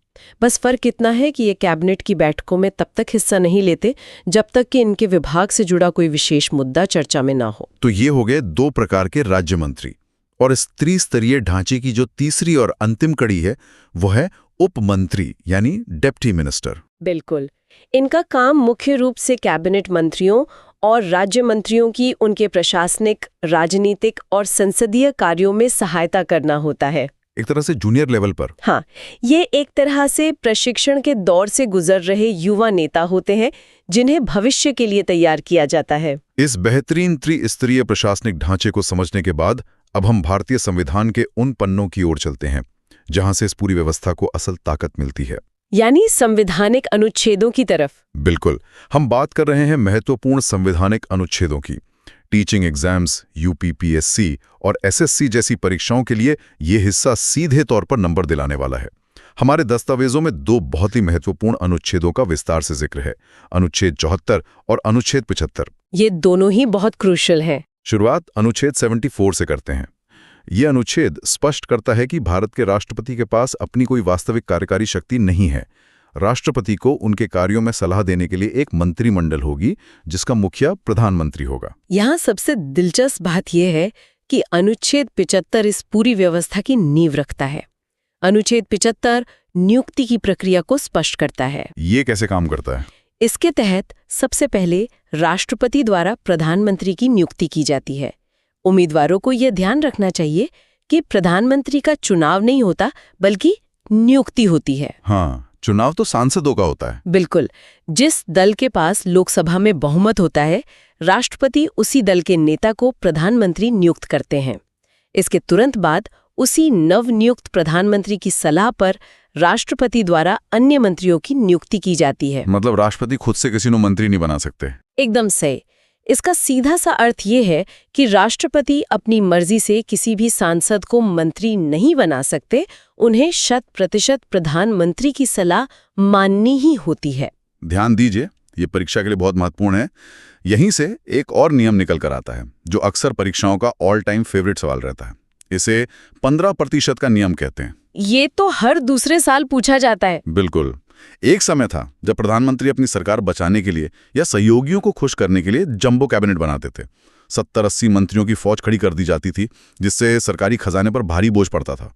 बस फर्क इतना है कि ये कैबिनेट की बैठकों में तब तक हिस्सा नहीं लेते जब तक कि इनके विभाग से जुड़ा कोई विशेष मुद्दा चर्चा में ना हो। तो ये हो गए 2 प्रकार के राज्य मंत्री। और इस त्रिस्तरीय ढांचे की जो तीसरी और अंतिम कड़ी है वो है उप मंत्री यानी डेप्टी मिनिस्टर। बिल्कुल। इनका काम मुख्य रूप से कैबिनेट मंत्रियों और राज्य मंत्रियों की उनके प्रशासनिक, राजनीतिक और संसदीय कार्यों में सहायता करना होता है। एक तरह से जूनियर लेवल पर। हाँ, ये एक तरह से प्रशिक्षण के दौर से गुजर रहे युवा नेता होते हैं जिन्हें भविष्य के लिए तैयार किया जाता है। इस बेहतरीन त्रिस्तरीय प्रशासनिक ढांचे को समझने के बाद अब हम भारतीय संविधान के उन पन्नों की ओर चलते हैं जहां से इस पूरी व्यवस्था को असल ताकत मिलती है, यानी संवैधानिक अनुच्छेदों की तरफ। बिल्कुल। हम बात कर रहे हैं महत्वपूर्ण संवैधानिक अनुच्छेदों की। टीचिंग एग्जाम्स, यूपीपीएससी और एसएससी जैसी परीक्षाओं के लिए ये हिस्सा सीधे तौर पर नंबर दिलाने वाला है। हमारे दस्तावेजों में 2 बहुत ही महत्वपूर्ण अनुच्छेदों का विस्तार से जिक्र है, अनुच्छेद 74 और अनुच्छेद 75। ये दोनों ही बहुत क्रूशियल हैं। शुरुआत अनुच्छेद 74 से करते हैं। यह अनुच्छेद स्पष्ट करता है कि भारत के राष्ट्रपति के पास अपनी कोई वास्तविक कार्यकारी शक्ति नहीं है। राष्ट्रपति को उनके कार्यों में सलाह देने के लिए एक मंत्रिमंडल होगी जिसका मुखिया प्रधानमंत्री होगा। यहाँ सबसे दिलचस्प बात यह है कि अनुच्छेद 75 इस पूरी व्यवस्था की नींव रखता है। अनुच्छेद 75 नियुक्ति की प्रक्रिया को स्पष्ट करता है। ये कैसे काम करता है? इसके तहत सबसे पहले राष्ट्रपति द्वारा प्रधानमंत्री की नियुक्ति की जाती है। उम्मीदवारों को यह ध्यान रखना चाहिए कि प्रधानमंत्री का चुनाव नहीं होता बल्कि नियुक्ति होती है। हाँ, चुनाव तो सांसदों का होता है। बिल्कुल। जिस दल के पास लोकसभा में बहुमत होता है, राष्ट्रपति उसी दल के नेता को प्रधानमंत्री नियुक्त करते हैं। इसके तुरंत बाद उसी नवनियुक्त प्रधानमंत्री की सलाह पर राष्ट्रपति द्वारा अन्य मंत्रियों की नियुक्ति की जाती है। मतलब राष्ट्रपति खुद से किसी को मंत्री नहीं बना सकते। एकदम सही। इसका सीधा सा अर्थ ये है कि राष्ट्रपति अपनी मर्जी से किसी भी सांसद को मंत्री नहीं बना सकते, उन्हें 100% प्रधानमंत्री की सलाह माननी ही होती है। ध्यान दीजिए, ये परीक्षा के लिए बहुत महत्वपूर्ण है। यहीं से एक और नियम निकल कर आता है जो अक्सर परीक्षाओं का ऑल टाइम फेवरेट सवाल रहता है। इसे 15% का नियम कहते हैं। ये तो हर दूसरे साल पूछा जाता है। बिल्कुल। एक समय था जब प्रधानमंत्री अपनी सरकार बचाने के लिए या सहयोगियों को खुश करने के लिए जंबो कैबिनेट बनाते थे। 70-80 मंत्रियों की फौज खड़ी कर दी जाती थी, जिससे सरकारी खजाने पर भारी बोझ पड़ता था।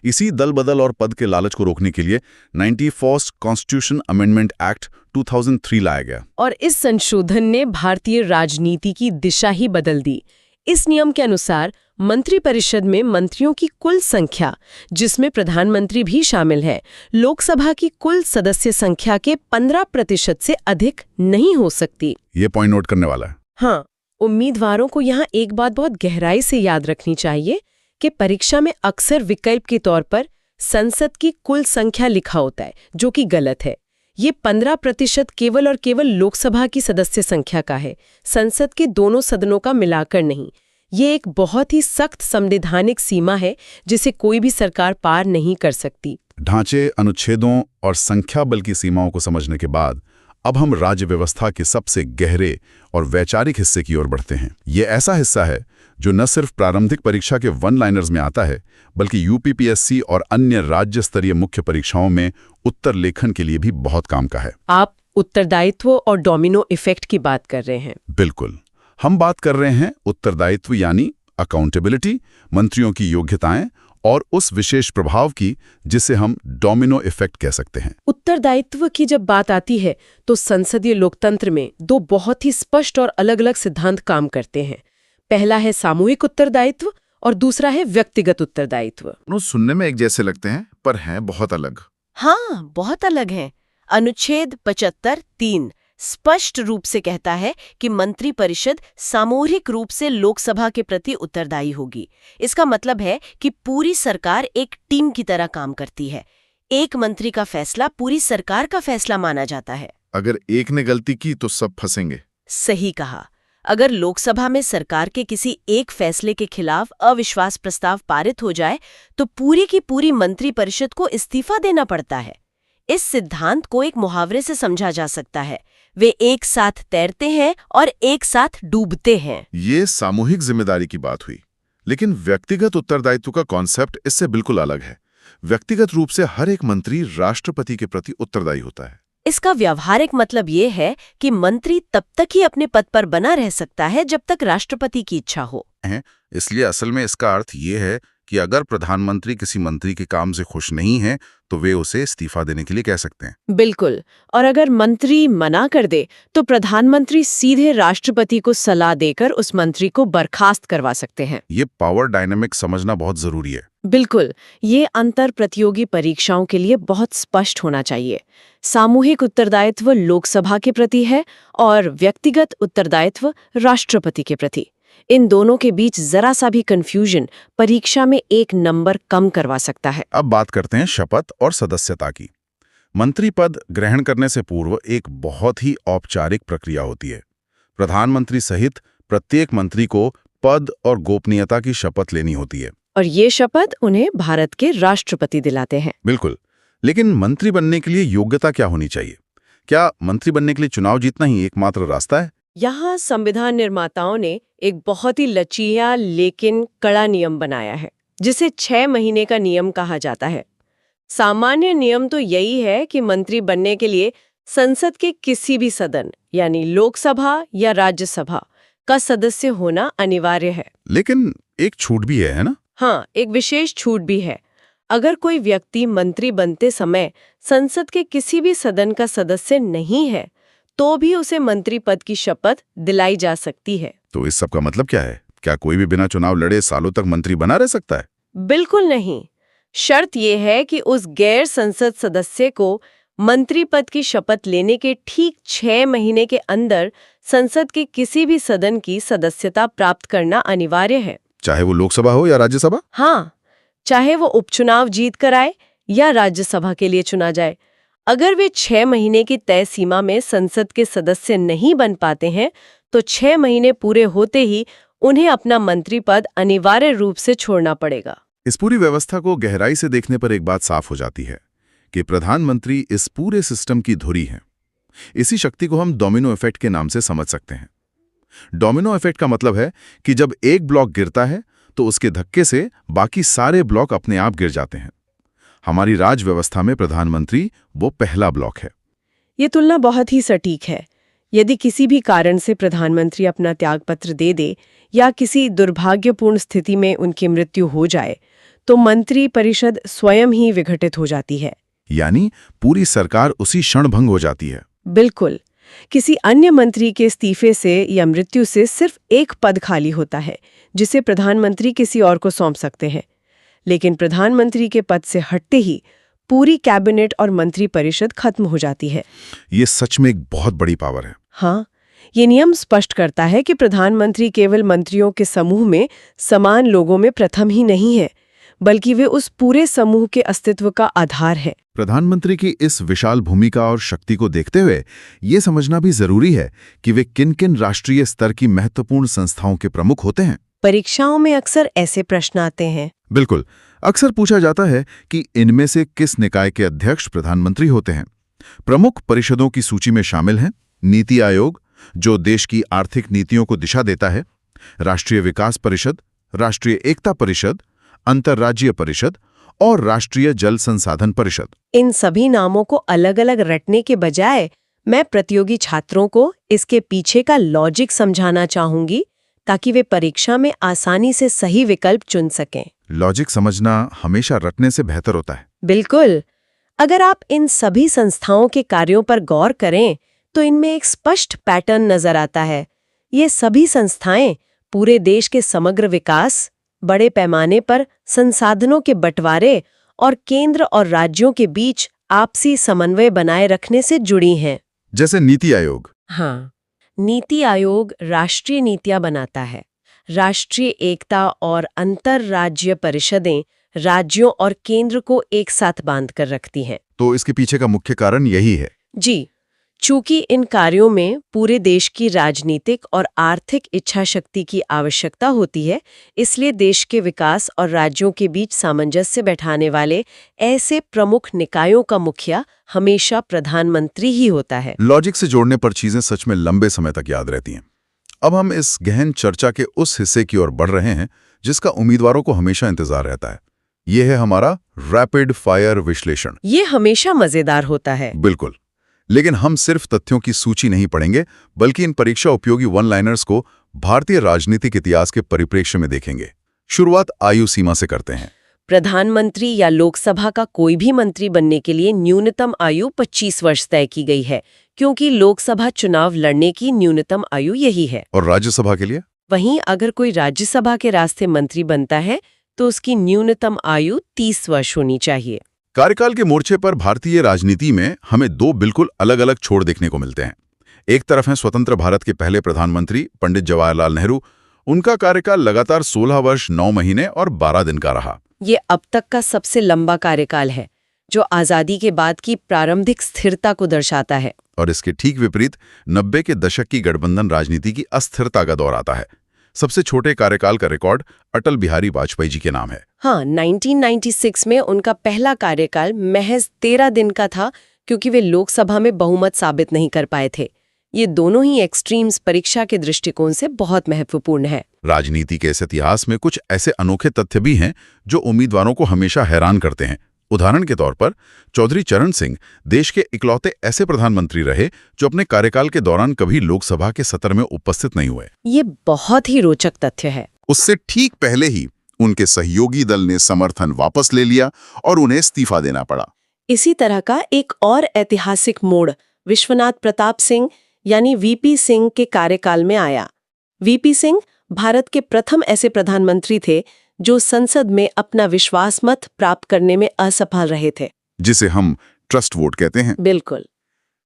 इसी दल बदल और पद के लालच को रोकने के लिए 91st कॉन्स्टिट्यूशन अमेंडमेंट एक्ट 2003 लाया गया। और इस संशोधन ने भारतीय राजनीति की दिशा ही बदल दी। इस नियम के अनुसार मंत्रिपरिषद में मंत्रियों की कुल संख्या, जिसमें प्रधानमंत्री भी शामिल है, लोकसभा की कुल सदस्य संख्या के 15% से अधिक नहीं हो सकती। ये पॉइंट नोट करने वाला है। हाँ, उम्मीदवारों को यहाँ एक बात बहुत गहराई से याद रखनी चाहिए कि परीक्षा में अक्सर विकल्प के तौर पर संसद की कुल संख्या लिखा होता है, जो कि गलत है। ये 15% केवल और केवल लोकसभा की सदस्य संख्या का है, संसद के दोनों सदनों का मिलाकर नहीं। ये एक बहुत ही सख्त संवैधानिक सीमा है जिसे कोई भी सरकार पार नहीं कर सकती। ढांचे, अनुच्छेदों और संख्या बल की सीमाओं को समझने के बाद अब हम राज्य व्यवस्था के सबसे गहरे और वैचारिक हिस्से की ओर बढ़ते हैं। ये ऐसा हिस्सा है जो न सिर्फ प्रारंभिक परीक्षा के वन लाइनर्स में आता है, बल्कि यूपीपीएससी और अन्य राज्य स्तरीय मुख्य परीक्षाओं में उत्तर लेखन के लिए भी बहुत काम का है। आप उत्तरदायित्व और डोमिनो इफेक्ट की बात कर रहे हैं। बिल्कुल, हम बात कर रहे हैं उत्तरदायित्व यानी अकाउंटेबिलिटी, मंत्रियों की योग्यताएं और उस विशेष प्रभाव की जिसे हम डोमिनो इफेक्ट कह सकते हैं। उत्तरदायित्व की जब बात आती है तो संसदीय लोकतंत्र में दो बहुत ही स्पष्ट और अलग-अलग सिद्धांत काम करते हैं। पहला है सामूहिक उत्तरदायित्व और दूसरा है व्यक्तिगत उत्तरदायित्व। दोनों सुनने में एक जैसे लगते हैं, पर हैं बहुत अलग। हाँ, बहुत अलग हैं। अनुच्छेद 75(3) स्पष्ट रूप से कहता है कि मंत्रिपरिषद सामूहिक रूप से लोकसभा के प्रति उत्तरदायी होगी। इसका मतलब है कि पूरी सरकार एक टीम की तरह काम करती है। एक मंत्री का फैसला पूरी सरकार का फैसला माना जाता है। अगर एक ने गलती की तो सब फंसेंगे। सही कहा। अगर लोकसभा में सरकार के किसी एक फैसले के खिलाफ अविश्वास प्रस्ताव पारित हो जाए तो पूरी की पूरी मंत्रिपरिषद को इस्तीफा देना पड़ता है। इस सिद्धांत को एक मुहावरे से समझा जा सकता है, वे एक साथ तैरते हैं और एक साथ डूबते हैं। ये सामूहिक जिम्मेदारी की बात हुई, लेकिन व्यक्तिगत उत्तरदायित्व का कॉन्सेप्ट इससे बिल्कुल अलग है। व्यक्तिगत रूप से हर एक मंत्री राष्ट्रपति के प्रति उत्तरदायी होता है। इसका व्यावहारिक मतलब ये है कि मंत्री तब तक ही अपने पद पर बना रह सकता है जब तक राष्ट्रपति की इच्छा हो। इसलिए असल में इसका अर्थ ये है कि अगर प्रधानमंत्री किसी मंत्री के काम से खुश नहीं है तो वे उसे इस्तीफा देने के लिए कह सकते हैं। बिल्कुल, और अगर मंत्री मना कर दे तो प्रधानमंत्री सीधे राष्ट्रपति को सलाह देकर उस मंत्री को बर्खास्त करवा सकते हैं। ये पावर डायनामिक समझना बहुत जरूरी है। बिल्कुल, ये अंतर प्रतियोगी परीक्षाओं के लिए बहुत स्पष्ट होना चाहिए। सामूहिक उत्तरदायित्व लोकसभा के प्रति है और व्यक्तिगत उत्तरदायित्व राष्ट्रपति के प्रति। इन दोनों के बीच जरा सा भी कंफ्यूजन परीक्षा में एक नंबर कम करवा सकता है। अब बात करते हैं शपथ और सदस्यता की। मंत्री पद ग्रहण करने से पूर्व एक बहुत ही औपचारिक प्रक्रिया होती है। प्रधानमंत्री सहित प्रत्येक मंत्री को पद और गोपनीयता की शपथ लेनी होती है और ये शपथ उन्हें भारत के राष्ट्रपति दिलाते हैं। बिल्कुल, लेकिन मंत्री बनने के लिए योग्यता क्या होनी चाहिए? क्या मंत्री बनने के लिए चुनाव जीतना ही एकमात्र रास्ता है? यहाँ संविधान निर्माताओं ने एक बहुत ही लचीला लेकिन कड़ा नियम बनाया है, जिसे 6 महीने का नियम कहा जाता है। सामान्य नियम तो यही है कि मंत्री बनने के लिए संसद के किसी भी सदन यानी लोकसभा या राज्यसभा का सदस्य होना अनिवार्य है। लेकिन एक छूट भी है ना? हाँ, एक विशेष छूट भी है। अगर कोई व्यक्ति मंत्री बनते समय संसद के किसी भी सदन का सदस्य नहीं है तो भी उसे मंत्री पद की शपथ दिलाई जा सकती है। तो इस सब का मतलब क्या है? क्या कोई भी बिना चुनाव लड़े सालों तक मंत्री बना रह सकता है? बिल्कुल नहीं। शर्त यह है कि उस गैर संसद सदस्य को मंत्री पद की शपथ लेने के ठीक 6 महीने के अंदर संसद के किसी भी सदन की सदस्यता प्राप्त करना अनिवार्य है, चाहे वो लोकसभा हो या राज्यसभा। हाँ, चाहे वो उपचुनाव जीत कर आए या राज्यसभा के लिए चुना जाए। अगर वे 6 महीने की तय सीमा में संसद के सदस्य नहीं बन पाते हैं तो 6 महीने पूरे होते ही उन्हें अपना मंत्री पद अनिवार्य रूप से छोड़ना पड़ेगा। इस पूरी व्यवस्था को गहराई से देखने पर एक बात साफ हो जाती है कि प्रधानमंत्री इस पूरे सिस्टम की धुरी हैं। इसी शक्ति को हम डोमिनो इफेक्ट के नाम से समझ सकते हैं। डोमिनो इफेक्ट का मतलब है कि जब एक ब्लॉक गिरता है तो उसके धक्के से बाकी सारे ब्लॉक अपने आप गिर जाते हैं। हमारी राज व्यवस्था में प्रधानमंत्री वो पहला ब्लॉक है। ये तुलना बहुत ही सटीक है। यदि किसी भी कारण से प्रधानमंत्री अपना त्यागपत्र दे दे या किसी दुर्भाग्यपूर्ण स्थिति में उनकी मृत्यु हो जाए तो मंत्री परिषद स्वयं ही विघटित हो जाती है, यानी पूरी सरकार उसी क्षण भंग हो जाती है। बिल्कुल, किसी अन्य मंत्री के इस्तीफे से या मृत्यु से सिर्फ एक पद खाली होता है जिसे प्रधानमंत्री किसी और को सौंप सकते हैं। लेकिन प्रधानमंत्री के पद से हटते ही पूरी कैबिनेट और मंत्री परिषद खत्म हो जाती है। ये सच में एक बहुत बड़ी पावर है। हाँ, ये नियम स्पष्ट करता है कि प्रधानमंत्री केवल मंत्रियों के समूह में समान लोगों में प्रथम ही नहीं है, बल्कि वे उस पूरे समूह के अस्तित्व का आधार है। प्रधानमंत्री की इस विशाल भूमिका और शक्ति को देखते हुए ये समझना भी जरूरी है कि वे किन-किन राष्ट्रीय स्तर की महत्वपूर्ण संस्थाओं के प्रमुख होते हैं। परीक्षाओं में अक्सर ऐसे प्रश्न आते हैं। बिल्कुल, अक्सर पूछा जाता है कि इनमें से किस निकाय के अध्यक्ष प्रधानमंत्री होते हैं। प्रमुख परिषदों की सूची में शामिल हैं नीति आयोग, जो देश की आर्थिक नीतियों को दिशा देता है, राष्ट्रीय विकास परिषद, राष्ट्रीय एकता परिषद, अंतर्राज्यीय परिषद और राष्ट्रीय जल संसाधन परिषद। इन सभी नामों को अलग-अलग रटने के बजाय मैं प्रतियोगी छात्रों को इसके पीछे का लॉजिक समझाना चाहूंगी, ताकि वे परीक्षा में आसानी से सही विकल्प चुन सकें। लॉजिक समझना हमेशा रटने से बेहतर होता है। बिल्कुल। अगर आप इन सभी संस्थाओं के कार्यों पर गौर करें तो इनमें एक स्पष्ट पैटर्न नजर आता है। ये सभी संस्थाएं पूरे देश के समग्र विकास, बड़े पैमाने पर संसाधनों के बंटवारे और केंद्र और राज्यों के बीच आपसी समन्वय बनाए रखने से जुड़ी हैं। जैसे नीति आयोग। हाँ, नीति आयोग राष्ट्रीय नीतियां बनाता है। राष्ट्रीय एकता और अंतर्राज्यीय परिषदें राज्यों और केंद्र को एक साथ बांध कर रखती हैं। तो इसके पीछे का मुख्य कारण यही है। जी, चूंकि इन कार्यों में पूरे देश की राजनीतिक और आर्थिक इच्छा शक्ति की आवश्यकता होती है, इसलिए देश के विकास और राज्यों के बीच सामंजस्य बैठाने वाले ऐसे प्रमुख निकायों का मुखिया हमेशा प्रधानमंत्री ही होता है। लॉजिक से जोड़ने पर चीजें सच में लंबे समय तक याद रहती हैं। अब हम इस गहन चर्चा के उस हिस्से की ओर बढ़ रहे हैं जिसका उम्मीदवारों को हमेशा इंतजार रहता है। यह है हमारा रैपिड फायर विश्लेषण। ये हमेशा मजेदार होता है। बिल्कुल, लेकिन हम सिर्फ तथ्यों की सूची नहीं पढ़ेंगे, बल्कि इन परीक्षा उपयोगी वन लाइनर्स को भारतीय राजनीतिक इतिहास के परिप्रेक्ष्य में देखेंगे। शुरुआत आयु सीमा से करते हैं। प्रधानमंत्री या लोकसभा का कोई भी मंत्री बनने के लिए न्यूनतम आयु 25 वर्ष तय की गई है, क्योंकि लोकसभा चुनाव लड़ने की न्यूनतम आयु यही है। और राज्यसभा के लिए? वहीं अगर कोई राज्यसभा के रास्ते मंत्री बनता है तो उसकी न्यूनतम आयु 30 वर्ष होनी चाहिए। कार्यकाल के मोर्चे पर भारतीय राजनीति में हमें दो बिल्कुल अलग अलग छोर देखने को मिलते हैं। एक तरफ हैं स्वतंत्र भारत के पहले प्रधानमंत्री पंडित जवाहरलाल नेहरू। उनका कार्यकाल लगातार 16 वर्ष 9 महीने और 12 दिन का रहा। ये अब तक का सबसे लंबा कार्यकाल है, जो आजादी के बाद की प्रारंभिक स्थिरता को दर्शाता है। और इसके ठीक विपरीत 90 के दशक की गठबंधन राजनीति की अस्थिरता का दौर आता है। सबसे छोटे कार्यकाल का रिकॉर्ड अटल बिहारी वाजपेयी जी के नाम है। हाँ, 1996 में उनका पहला कार्यकाल महज 13 दिन का था, क्योंकि वे लोकसभा में बहुमत साबित नहीं कर पाए थे। ये दोनों ही एक्सट्रीम्स परीक्षा के दृष्टिकोण से बहुत महत्वपूर्ण है। राजनीति के इस इतिहास में कुछ ऐसे अनोखे तथ्य भी हैं जो उम्मीदवारों को हमेशा हैरान करते हैं। उदाहरण के तौर पर चौधरी चरण सिंह देश के इकलौते ऐसे प्रधानमंत्री रहे जो अपने कार्यकाल के दौरान कभी लोकसभा के सत्र में उपस्थित नहीं हुए। ये बहुत ही रोचक तथ्य है। उससे ठीक पहले ही उनके सहयोगी दल ने समर्थन वापस ले लिया और उन्हें इस्तीफा देना पड़ा। इसी तरह का एक और ऐतिहासिक मोड़ विश्वनाथ प्रताप सिंह यानी वीपी सिंह के कार्यकाल में आया। वीपी सिंह भारत के प्रथम ऐसे प्रधानमंत्री थे जो संसद में अपना विश्वास मत प्राप्त करने में असफल रहे थे, जिसे हम ट्रस्ट वोट कहते हैं। बिल्कुल।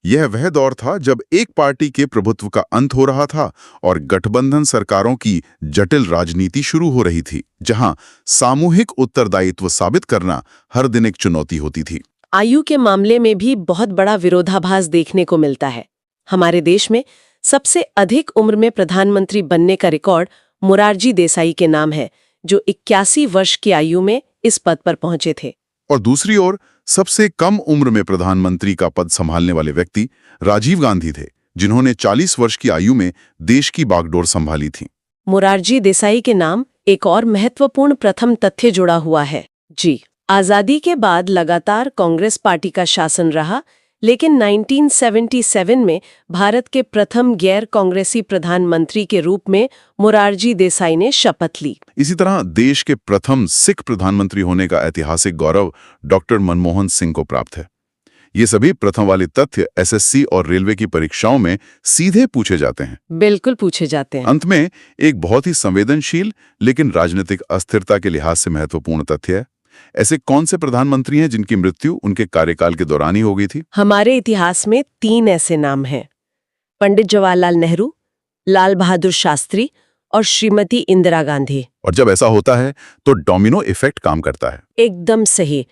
यह वह दौर था जब एक पार्टी के प्रभुत्व का अंत हो रहा था और गठबंधन सरकारों की जटिल राजनीति शुरू हो रही थी, जहां सामूहिक उत्तरदायित्व साबित करना हर दिन एक चुनौती होती थी। आयु के मामले में भी बहुत बड़ा विरोधाभास देखने को मिलता है। हमारे देश में सबसे अधिक उम्र में प्रधानमंत्री बनने का रिकॉर्ड मोरारजी देसाई के नाम है, जो 81 वर्ष की आयु में इस पद पर पहुंचे थे। और दूसरी ओर सबसे कम उम्र में प्रधानमंत्री का पद संभालने वाले व्यक्ति राजीव गांधी थे, जिन्होंने 40 वर्ष की आयु में देश की बागडोर संभाली थी। मोरारजी देसाई के नाम एक और महत्वपूर्ण प्रथम तथ्य जुड़ा हुआ है। जी, आजादी के बाद लगातार कांग्रेस पार्टी का शासन रहा, लेकिन 1977 में भारत के प्रथम गैर कांग्रेसी प्रधानमंत्री के रूप में मोरारजी देसाई ने शपथ ली। इसी तरह देश के प्रथम सिख प्रधानमंत्री होने का ऐतिहासिक गौरव डॉक्टर मनमोहन सिंह को प्राप्त है। ये सभी प्रथम वाले तथ्य एसएससी और रेलवे की परीक्षाओं में सीधे पूछे जाते हैं। बिल्कुल पूछे जाते हैं। अंत में एक बहुत ही संवेदनशील लेकिन राजनीतिक अस्थिरता के लिहाज से महत्वपूर्ण तथ्य है, ऐसे कौन से प्रधानमंत्री हैं जिनकी मृत्यु उनके कार्यकाल के दौरान ही हो गई थी? हमारे इतिहास में 3 ऐसे नाम हैं। पंडित जवाहरलाल नेहरू, लाल बहादुर शास्त्री और श्रीमती इंदिरा गांधी। और जब ऐसा होता है तो डोमिनो इफेक्ट काम करता है। एकदम सही।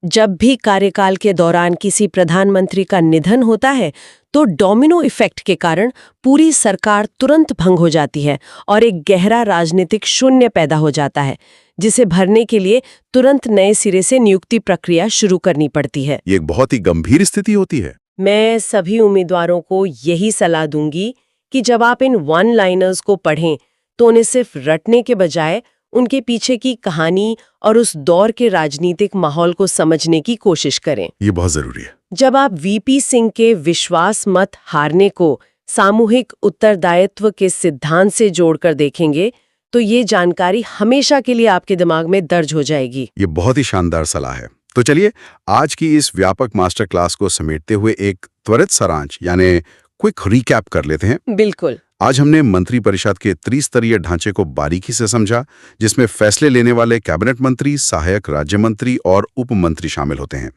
जब भी कार्यकाल के दौरान किसी प्रधानमंत्री का निधन होता है तो डोमिनो इफेक्ट के कारण पूरी सरकार तुरंत भंग हो जाती है और एक गहरा राजनीतिक शून्य पैदा हो जाता है, जिसे भरने के लिए तुरंत नए सिरे से नियुक्ति प्रक्रिया शुरू करनी पड़ती है। ये एक बहुत ही गंभीर स्थिति होती है। मैं सभी उम्मीदवारों को यही सलाह दूंगी कि जब आप इन वन लाइनर्स को पढ़ें तो उन्हें सिर्फ रटने के बजाय उनके पीछे की कहानी और उस दौर के राजनीतिक माहौल को समझने की कोशिश करें। ये बहुत जरूरी है। जब आप वीपी सिंह के विश्वास मत हारने को सामूहिक उत्तरदायित्व के सिद्धांत से जोड़कर देखेंगे तो ये जानकारी हमेशा के लिए आपके दिमाग में दर्ज हो जाएगी। ये बहुत ही शानदार सलाह है। तो चलिए आज की इस व्यापक मास्टर क्लास को समेटते हुए एक त्वरित सारांश यानी क्विक रिकैप कर लेते हैं। बिल्कुल। आज हमने मंत्रिपरिषद के त्रिस्तरीय ढांचे को बारीकी से समझा, जिसमें फैसले लेने वाले कैबिनेट मंत्री, सहायक राज्य मंत्री और उप मंत्री शामिल होते हैं।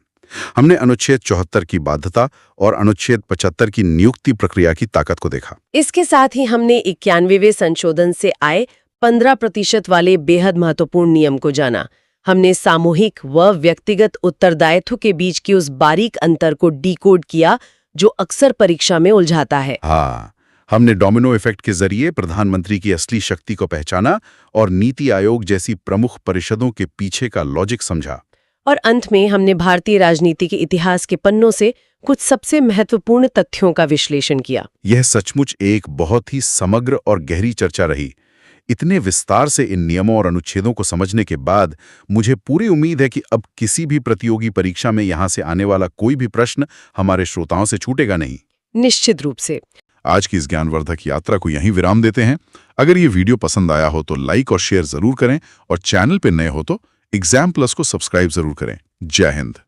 हमने अनुच्छेद 74 की बाध्यता और अनुच्छेद 75 की नियुक्ति प्रक्रिया की ताकत को देखा। इसके साथ ही हमने 91वें संशोधन से आए 15% वाले बेहद महत्वपूर्ण नियम को जाना। हमने सामूहिक व व्यक्तिगत उत्तरदायित्व के बीच की उस बारीक अंतर को डिकोड किया जो अक्सर परीक्षा में उलझाता है। हाँ, हमने डोमिनो इफेक्ट के जरिए प्रधानमंत्री की असली शक्ति को पहचाना और नीति आयोग जैसी प्रमुख परिषदों के पीछे का लॉजिक समझा। और अंत में हमने भारतीय राजनीति के इतिहास के पन्नों से कुछ सबसे महत्वपूर्ण तथ्यों का विश्लेषण किया। यह सचमुच एक बहुत ही समग्र और गहरी चर्चा रही। इतने विस्तार से इन नियमों और अनुच्छेदों को समझने के बाद मुझे पूरी उम्मीद है कि अब किसी भी प्रतियोगी परीक्षा में यहाँ से आने वाला कोई भी प्रश्न हमारे श्रोताओं से छूटेगा नहीं। निश्चित रूप से। आज की इस ज्ञानवर्धक यात्रा को यहीं विराम देते हैं। अगर ये वीडियो पसंद आया हो तो लाइक और शेयर जरूर करें और चैनल पे नए हो तो एग्जाम प्लस को सब्सक्राइब जरूर करें। जय हिंद।